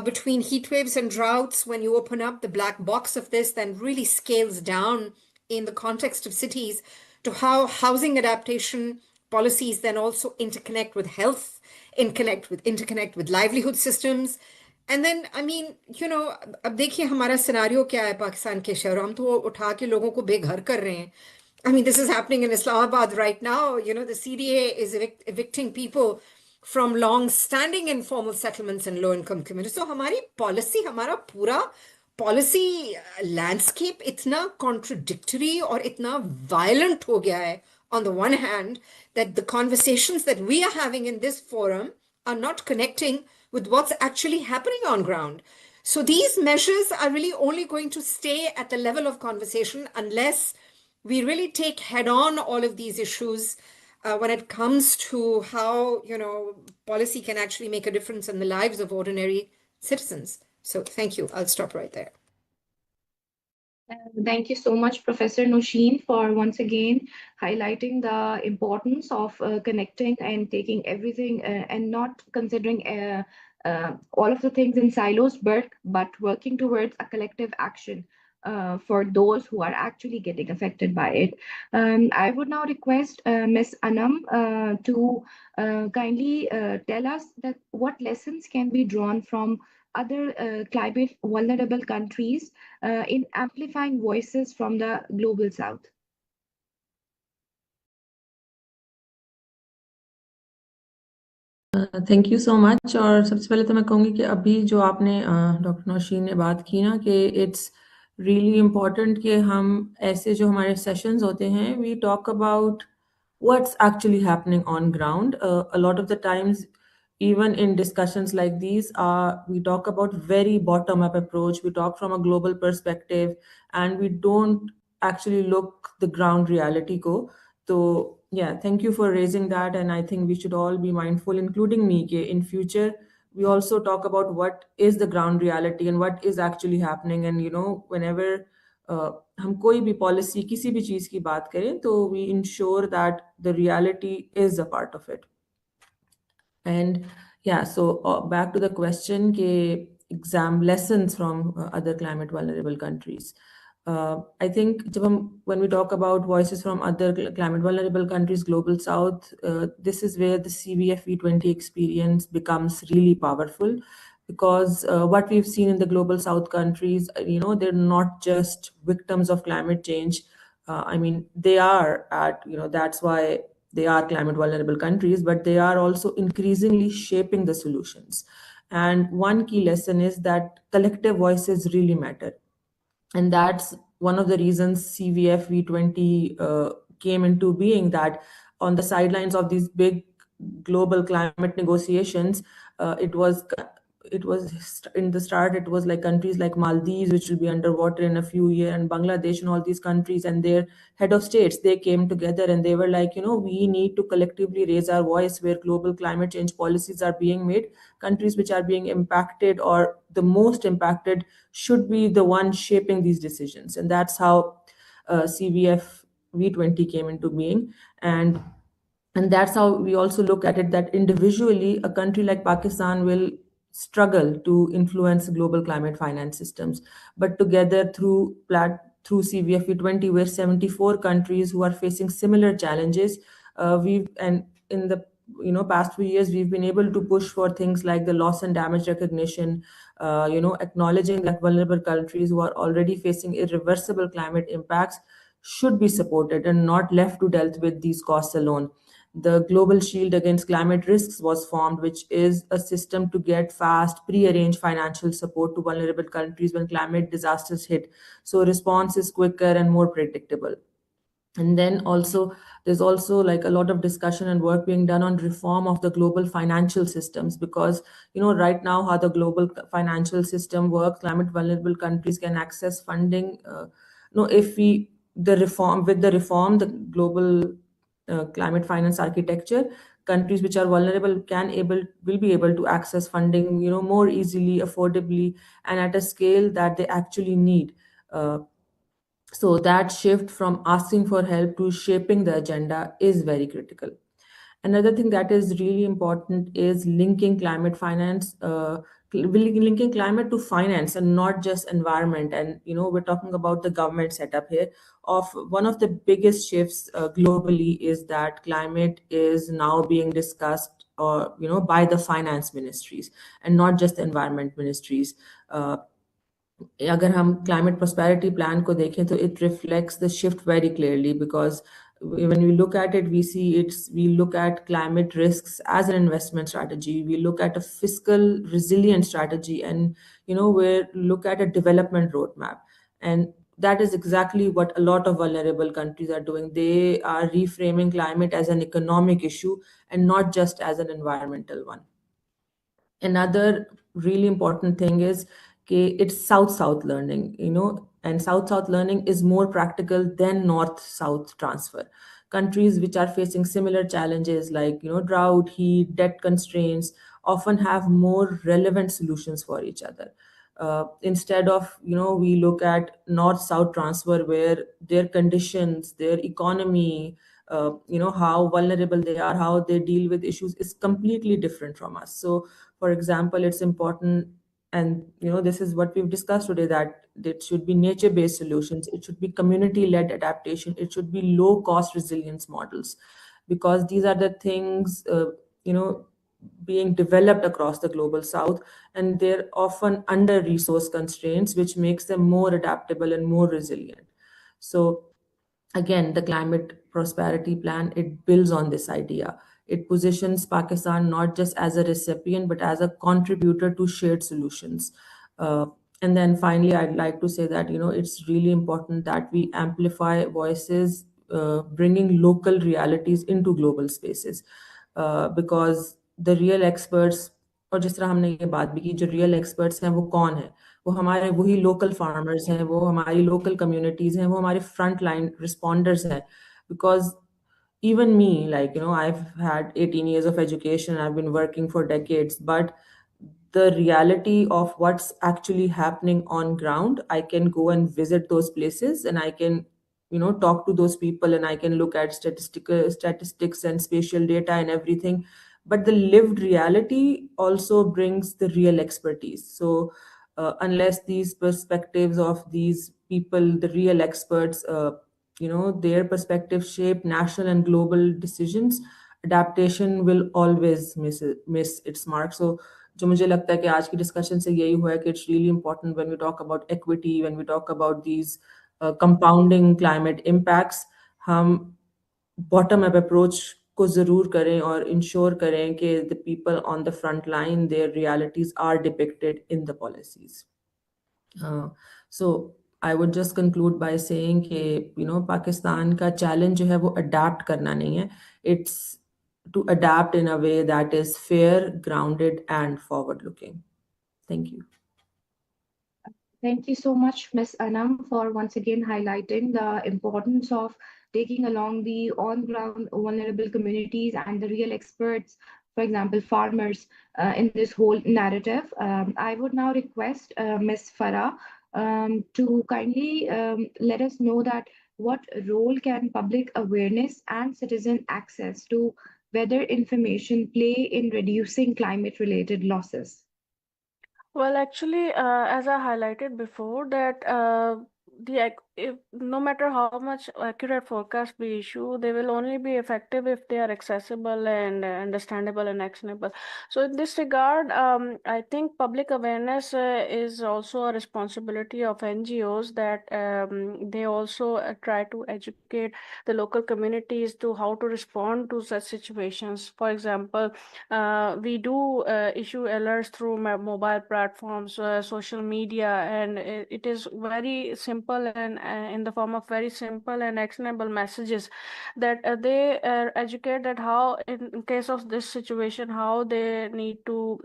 between heat waves and droughts, when you open up the black box of this, then really scales down in the context of cities to how housing adaptation policies then also interconnect with health, interconnect with livelihood systems. And then, I mean, अब देखिए हमारा scenario क्या है पाकिस्तान के शहरों, हम तो उठा के लोगों को बेघर कर रहे हैं. I mean, this is happening in Islamabad right now. The CDA is evicting people from long-standing informal settlements and low-income communities. So हमारी policy, हमारा पूरा policy landscape इतना contradictory और इतना violent हो गया है, on the one hand, that the conversations that we are having in this forum are not connecting with what's actually happening on ground. So these measures are really only going to stay at the level of conversation unless we really take head on all of these issues when it comes to how, policy can actually make a difference in the lives of ordinary citizens. So thank you. I'll stop right there. Thank you so much, Professor Nosheen, for once again highlighting the importance of connecting and taking everything and not considering all of the things in silos, but working towards a collective action for those who are actually getting affected by it. I would now request Ms. Anam to kindly tell us that what lessons can be drawn from other climate vulnerable countries in amplifying voices from the global south. Thank you so much. और सबसे पहले तो मैं कहूँगी कि अभी जो आपने डॉक्टर नौशीन ने बात की ना कि इट्स रियली इम्पॉर्टेंट कि हम ऐसे जो हमारे सेशंस होते हैं we talk about what's actually happening on ground. A lot of the times, even in discussions like these, we talk about very bottom-up approach. We talk from a global perspective, and we don't actually look the ground reality go. So yeah, thank you for raising that, and I think we should all be mindful, including me, that in future we also talk about what is the ground reality and what is actually happening. And whenever हम कोई भी policy किसी भी चीज की बात करें तो we ensure that the reality is a part of it. And yeah, so back to the question ke exam lessons from other climate vulnerable countries. I think when we talk about voices from other climate vulnerable countries, global south, this is where the CBFV20 experience becomes really powerful, because what we've seen in the global south countries, they're not just victims of climate change. I mean, they are at, that's why they are climate vulnerable countries, but they are also increasingly shaping the solutions. And one key lesson is that collective voices really matter. And that's one of the reasons CVF V20 came into being, that on the sidelines of these big global climate negotiations, it was in the start, it was like countries like Maldives, which will be underwater in a few years, and Bangladesh and all these countries and their head of states, they came together and they were like, we need to collectively raise our voice where global climate change policies are being made. Countries which are being impacted or the most impacted should be the one shaping these decisions. And that's how CVF V20 came into being. And that's how we also look at it, that individually a country like Pakistan will struggle to influence global climate finance systems, but together through CVF V20, where 74 countries who are facing similar challenges, we've and in the past few years we've been able to push for things like the loss and damage recognition, acknowledging that vulnerable countries who are already facing irreversible climate impacts should be supported and not left to deal with these costs alone. The Global Shield Against Climate Risks was formed, which is a system to get fast, pre-arranged financial support to vulnerable countries when climate disasters hit. So response is quicker and more predictable. And then also, there's also like a lot of discussion and work being done on reform of the global financial systems, because right now how the global financial system works, climate vulnerable countries can access funding. No, if we the reform with the reform, the global climate finance architecture, countries which are vulnerable will be able to access funding, more easily, affordably, and at a scale that they actually need. So that shift from asking for help to shaping the agenda is very critical. Another thing that is really important is linking climate finance, linking climate to finance and not just environment. And we're talking about the government setup here. Of one of the biggest shifts globally is that climate is now being discussed, or by the finance ministries and not just the environment ministries. अगर हम climate prosperity plan को देखें तो it reflects the shift very clearly, because when we look at it, we look at climate risks as an investment strategy. We look at a fiscal resilience strategy, and we look at a development roadmap. And that is exactly what a lot of vulnerable countries are doing. They are reframing climate as an economic issue and not just as an environmental one. Another really important thing is it's south-south learning, and south-south learning is more practical than north-south transfer. Countries which are facing similar challenges like drought, heat, debt constraints often have more relevant solutions for each other. Instead of we look at north-south transfer where their conditions, their economy, how vulnerable they are, how they deal with issues is completely different from us. So for example, it's important, and this is what we've discussed today, that it should be nature-based solutions, it should be community-led adaptation, it should be low-cost resilience models, because these are the things being developed across the global south, and they're often under resource constraints, which makes them more adaptable and more resilient. So again, the climate prosperity plan, it builds on this idea. It positions Pakistan not just as a recipient, but as a contributor to shared solutions. And then finally, I'd like to say that, it's really important that we amplify voices, bringing local realities into global spaces, because the real experts, और जिस तरह हमने ये बात भी की, जो real experts हैं वो कौन है? वो हमारे वही local farmers हैं, वो हमारी local communities हैं, वो हमारे frontline responders हैं. Because even me, like, I've had 18 years of education, I've been working for decades, but the reality of what's actually happening on ground, I can go and visit those places, and I can, talk to those people, and I can look at statistics and spatial data and everything. But the lived reality also brings the real expertise. So unless these perspectives of these people, the real experts, their perspectives shape national and global decisions, adaptation will always miss its mark. So जो मुझे लगता है कि आज की discussion से यही हुआ है कि it's really important when we talk about equity, when we talk about these compounding climate impacts, हम bottom up approach को ज़रूर करें और इंश्योर करें कि the people on the front line, their realities are depicted in the policies. So I would just conclude by saying कि पाकिस्तान का challenge जो है वो adapt करना नहीं है. It's to adapt in a way that is fair, grounded, and forward-looking. Thank you. Thank you so much, Ms. Anam, for once again highlighting the importance of taking along the on-ground vulnerable communities and the real experts, for example, farmers, in this whole narrative. I would now request Ms. Farah to kindly let us know that what role can public awareness and citizen access to weather information play in reducing climate-related losses? Well, actually, as I highlighted before, that if, no matter how much accurate forecast we issue, they will only be effective if they are accessible and understandable and actionable. So in this regard, I think public awareness is also a responsibility of NGOs, that they also try to educate the local communities to how to respond to such situations. For example, we do issue alerts through mobile platforms, social media, and it is very simple and in the form of very simple and actionable messages, that they educate that how in case of this situation, how they need to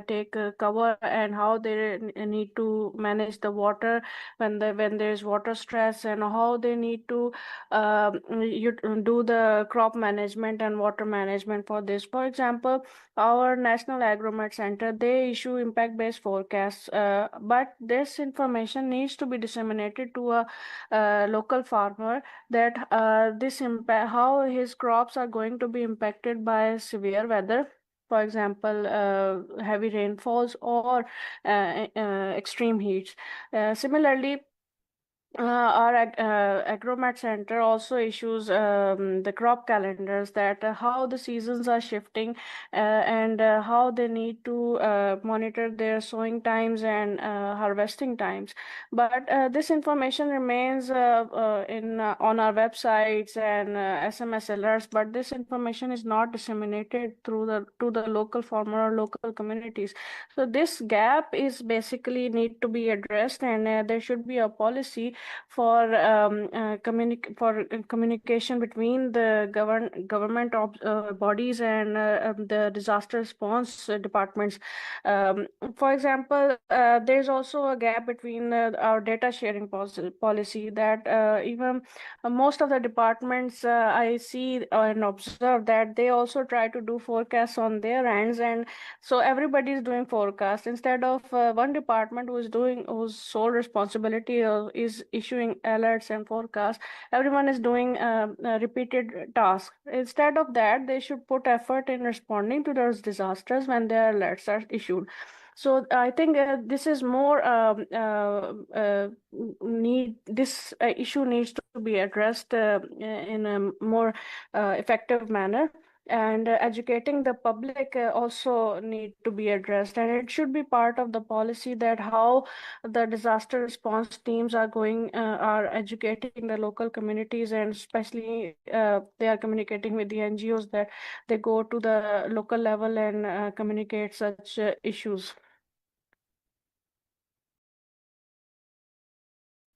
take cover, and how they need to manage the water when there is water stress, and how they need to do the crop management and water management for this. For example, our National Agromet Center, they issue impact-based forecasts, but this information needs to be disseminated to a local farmer, that this impact, how his crops are going to be impacted by severe weather. For example, heavy rainfalls or extreme heats. Similarly, our Agromat Center also issues the crop calendars, that how the seasons are shifting, and how they need to monitor their sowing times and harvesting times. But this information remains on our websites and SMS alerts, but this information is not disseminated to the local farmer or local communities. So this gap is basically need to be addressed, and there should be a policy for communication between the government bodies and the disaster response departments. For example, there's also a gap between our data sharing policy, that even most of the departments I see and observe that they also try to do forecasts on their ends, and so everybody is doing forecast instead of one department whose sole responsibility is issuing alerts and forecasts. Everyone is doing repeated tasks. Instead of that, they should put effort in responding to those disasters when their alerts are issued. So I think this is more this issue needs to be addressed in a more effective manner, and educating the public also need to be addressed, and it should be part of the policy, that how the disaster response teams are educating the local communities, and especially they are communicating with the NGOs, that they go to the local level and communicate such issues.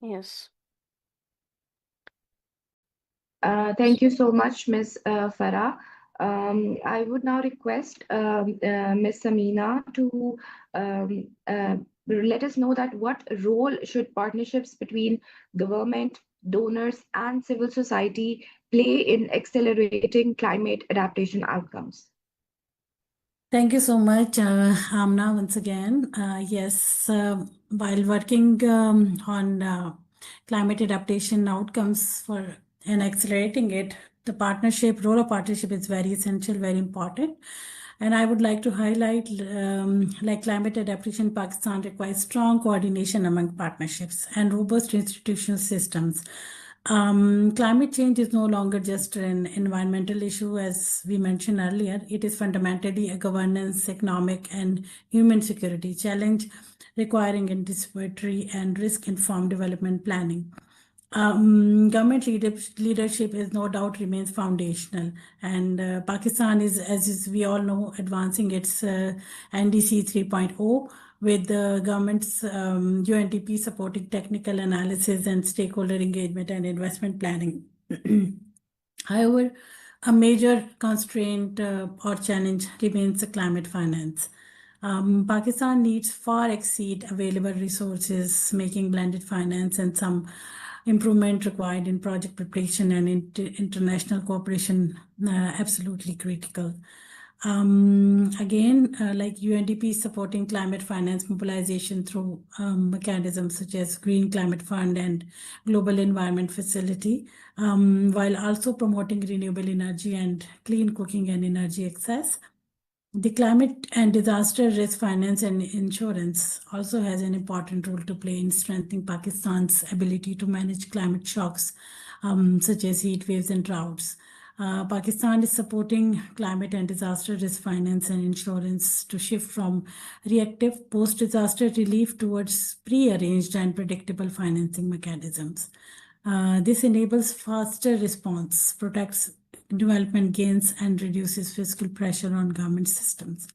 Yes. Thank you so much, Ms. Farah. I would now request Ms. Samina to let us know that what role should partnerships between government, donors, and civil society play in accelerating climate adaptation outcomes? Thank you so much, Amna, once again. Yes, while working on climate adaptation outcomes and accelerating it, the role of partnership is very essential, very important. And I would like to highlight, like climate adaptation in Pakistan requires strong coordination among partnerships and robust institutional systems. Climate change is no longer just an environmental issue, as we mentioned earlier. It is fundamentally a governance, economic, and human security challenge requiring anticipatory and risk-informed development planning. Government leadership is no doubt remains foundational, and Pakistan is, as we all know, advancing its NDC 3.0 with the government's UNDP supporting technical analysis and stakeholder engagement and investment planning. However, a major constraint or challenge remains the climate finance. Pakistan needs far exceed available resources, making blended finance and some improvement required in project preparation and international cooperation absolutely critical. Again, like UNDP is supporting climate finance mobilization through mechanisms such as Green Climate Fund and Global Environment Facility, while also promoting renewable energy and clean cooking and energy access. The climate and disaster risk finance and insurance also has an important role to play in strengthening Pakistan's ability to manage climate shocks, such as heat waves and droughts. Pakistan is supporting climate and disaster risk finance and insurance to shift from reactive post-disaster relief towards pre-arranged and predictable financing mechanisms. This enables faster response, protects development gains, and reduces fiscal pressure on government systems.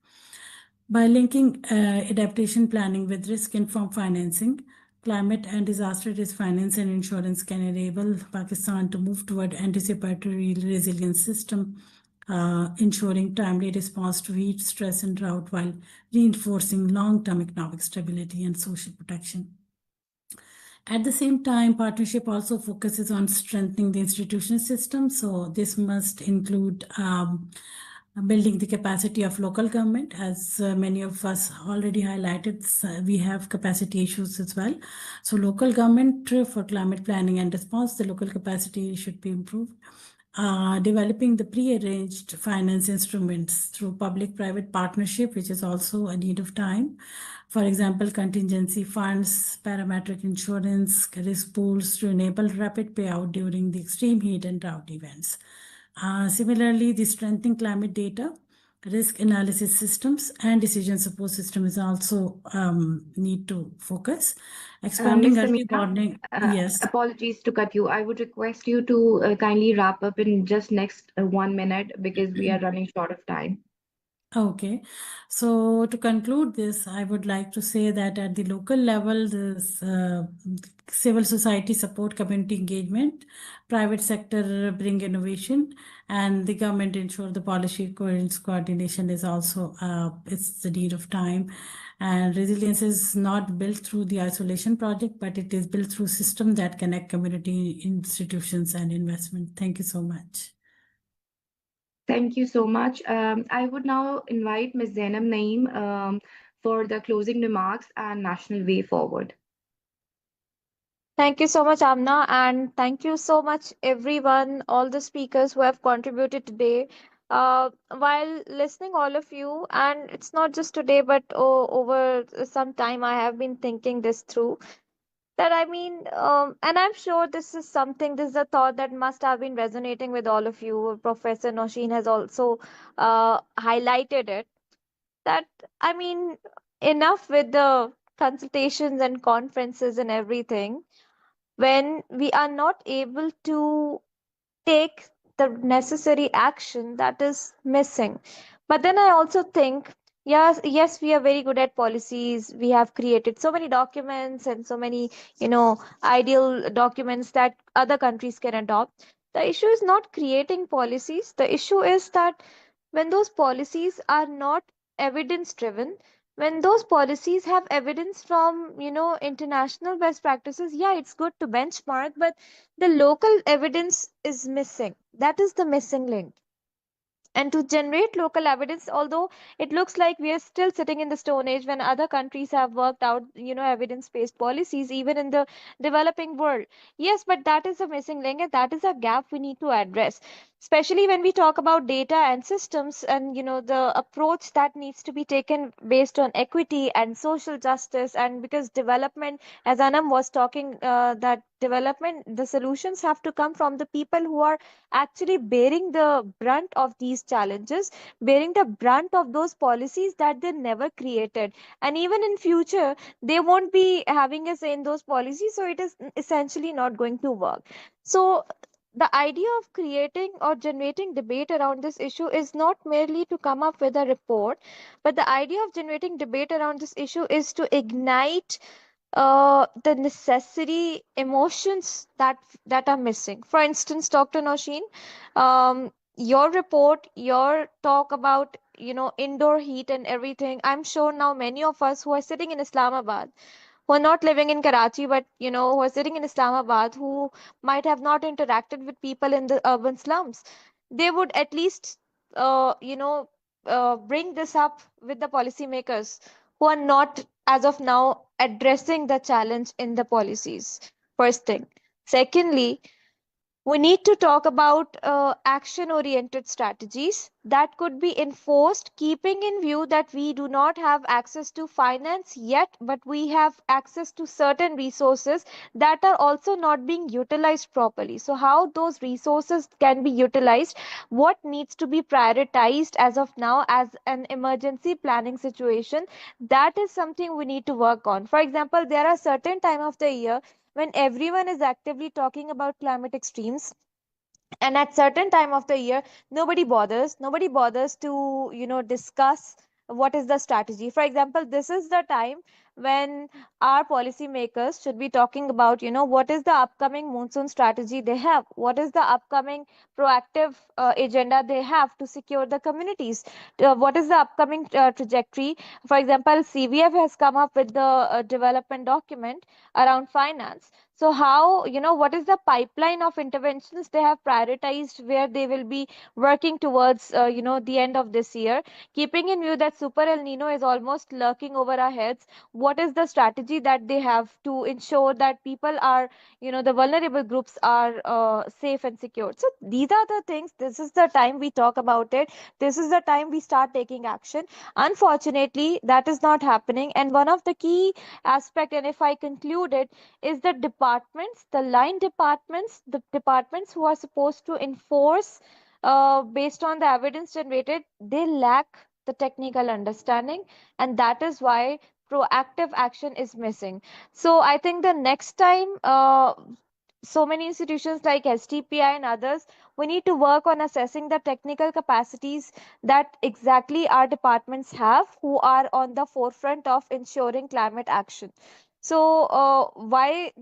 By linking adaptation planning with risk-informed financing, climate and disaster risk finance and insurance can enable Pakistan to move toward anticipatory resilience system, ensuring timely response to heat, stress, and drought while reinforcing long-term economic stability and social protection. At the same time, partnership also focuses on strengthening the institutional system. So this must include building the capacity of local government. As many of us already highlighted, we have capacity issues as well. So local government for climate planning and response, the local capacity should be improved. Developing the pre-arranged finance instruments through public-private partnership, which is also a need of time. For example, contingency funds, parametric insurance, risk pools to enable rapid payout during the extreme heat and drought events. Similarly, the strengthening climate data, risk analysis systems, and decision support system is also need to focus. Expanding Ms. early Samina, warning. Yes. apologies to cut you. I would request you to kindly wrap up in just next 1 minute because we are running short of time. Okay, so to conclude this, I would like to say that at the local level, this civil society support community engagement, private sector bring innovation, and the government ensure the policy coordination is also it's the need of time. And resilience is not built through the isolation project, but it is built through systems that connect community, institutions, and investment. Thank you so much. Thank you so much. I would now invite Ms. Zainab Naeem for the closing remarks and national way forward. Thank you so much, Amna, and thank you so much, everyone, all the speakers who have contributed today. While listening, all of you, and it's not just today, but over some time, I have been thinking this through. That I mean, and I'm sure this is something, this is a thought that must have been resonating with all of you. Professor Noshin has also highlighted it. That I mean, enough with the consultations and conferences and everything when we are not able to take the necessary action that is missing. But then I also think, yes, we are very good at policies. We have created so many documents and so many, ideal documents that other countries can adopt. The issue is not creating policies. The issue is that when those policies are not evidence driven, when those policies have evidence from international best practices, yeah, it's good to benchmark, but the local evidence is missing. That is the missing link. And to generate local evidence, although it looks like we are still sitting in the stone age when other countries have worked out evidence based policies even in the developing world, yes, but that is a missing link and that is a gap we need to address. especially when we talk about data and systems, and the approach that needs to be taken based on equity and social justice. And because development, as Anam was talking, that development, the solutions have to come from the people who are actually bearing the brunt of these challenges, bearing the brunt of those policies that they never created, and even in future they won't be having a say in those policies, so it is essentially not going to work. So the idea of creating or generating debate around this issue is not merely to come up with a report, but the idea of generating debate around this issue is to ignite the necessary emotions that are missing. For instance, Dr. Noshin, your report, your talk about indoor heat and everything. I'm sure now many of us who are sitting in Islamabad, who are not living in Karachi, but who are sitting in Islamabad, who might have not interacted with people in the urban slums, they would at least, bring this up with the policymakers who are not, as of now, addressing the challenge in the policies. First thing. Secondly, we need to talk about action oriented strategies that could be enforced, keeping in view that we do not have access to finance yet, but we have access to certain resources that are also not being utilized properly. So, how those resources can be utilized, what needs to be prioritized as of now as an emergency planning situation, that is something we need to work on. For example, there are certain time of the year when everyone is actively talking about climate extremes, and at certain time of the year nobody bothers to discuss what is the strategy. For example, this is the time when our policymakers should be talking about what is the upcoming monsoon strategy they have, what is the upcoming proactive agenda they have to secure the communities, what is the upcoming trajectory. For example, CVF has come up with the development document around finance. So how, what is the pipeline of interventions they have prioritized where they will be working towards, the end of this year, keeping in view that Super El Nino is almost lurking over our heads. What is the strategy that they have to ensure that people are, the vulnerable groups are safe and secure? So these are the things. This is the time we talk about it. This is the time we start taking action. Unfortunately, that is not happening. And one of the key aspect, and if I conclude it, is the departments, the line departments, the departments who are supposed to enforce based on the evidence generated, they lack the technical understanding, and that is why proactive action is missing. So I think the next time, so many institutions like STPI and others, we need to work on assessing the technical capacities that exactly our departments have who are on the forefront of ensuring climate action. So why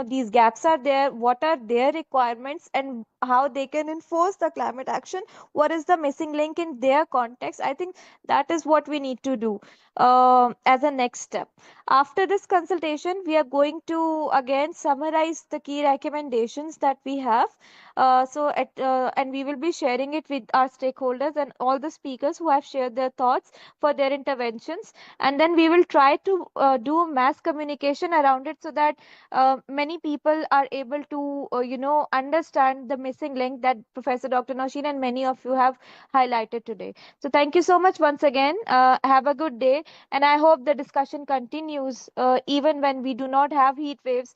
these gaps are there, what are their requirements, and how they can enforce the climate action, what is the missing link in their context. I think that is what we need to do as a next step. After this consultation, we are going to again summarize the key recommendations that we have. And we will be sharing it with our stakeholders and all the speakers who have shared their thoughts for their interventions. And then we will try to do mass communication around it so that many people are able to, understand the missing link that Professor Dr. Noshin and many of you have highlighted today. So thank you so much once again. Have a good day. And I hope the discussion continues even when we do not have heat waves,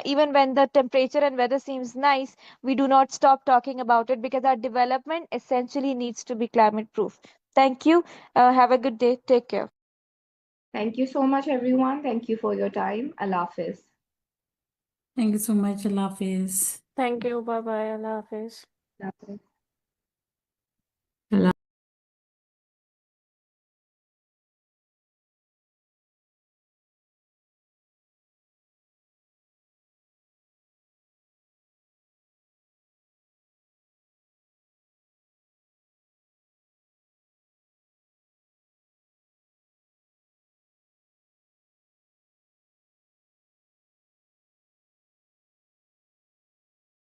even when the temperature and weather seems nice, we do not stop talking about it because our development essentially needs to be climate proof. Thank you. Have a good day. Take care. Thank you so much, everyone. Thank you for your time. Allah Hafiz. Thank you so much. Allah Hafiz. Thank you. Bye bye. Allah Hafiz. Allah Hafiz. Allah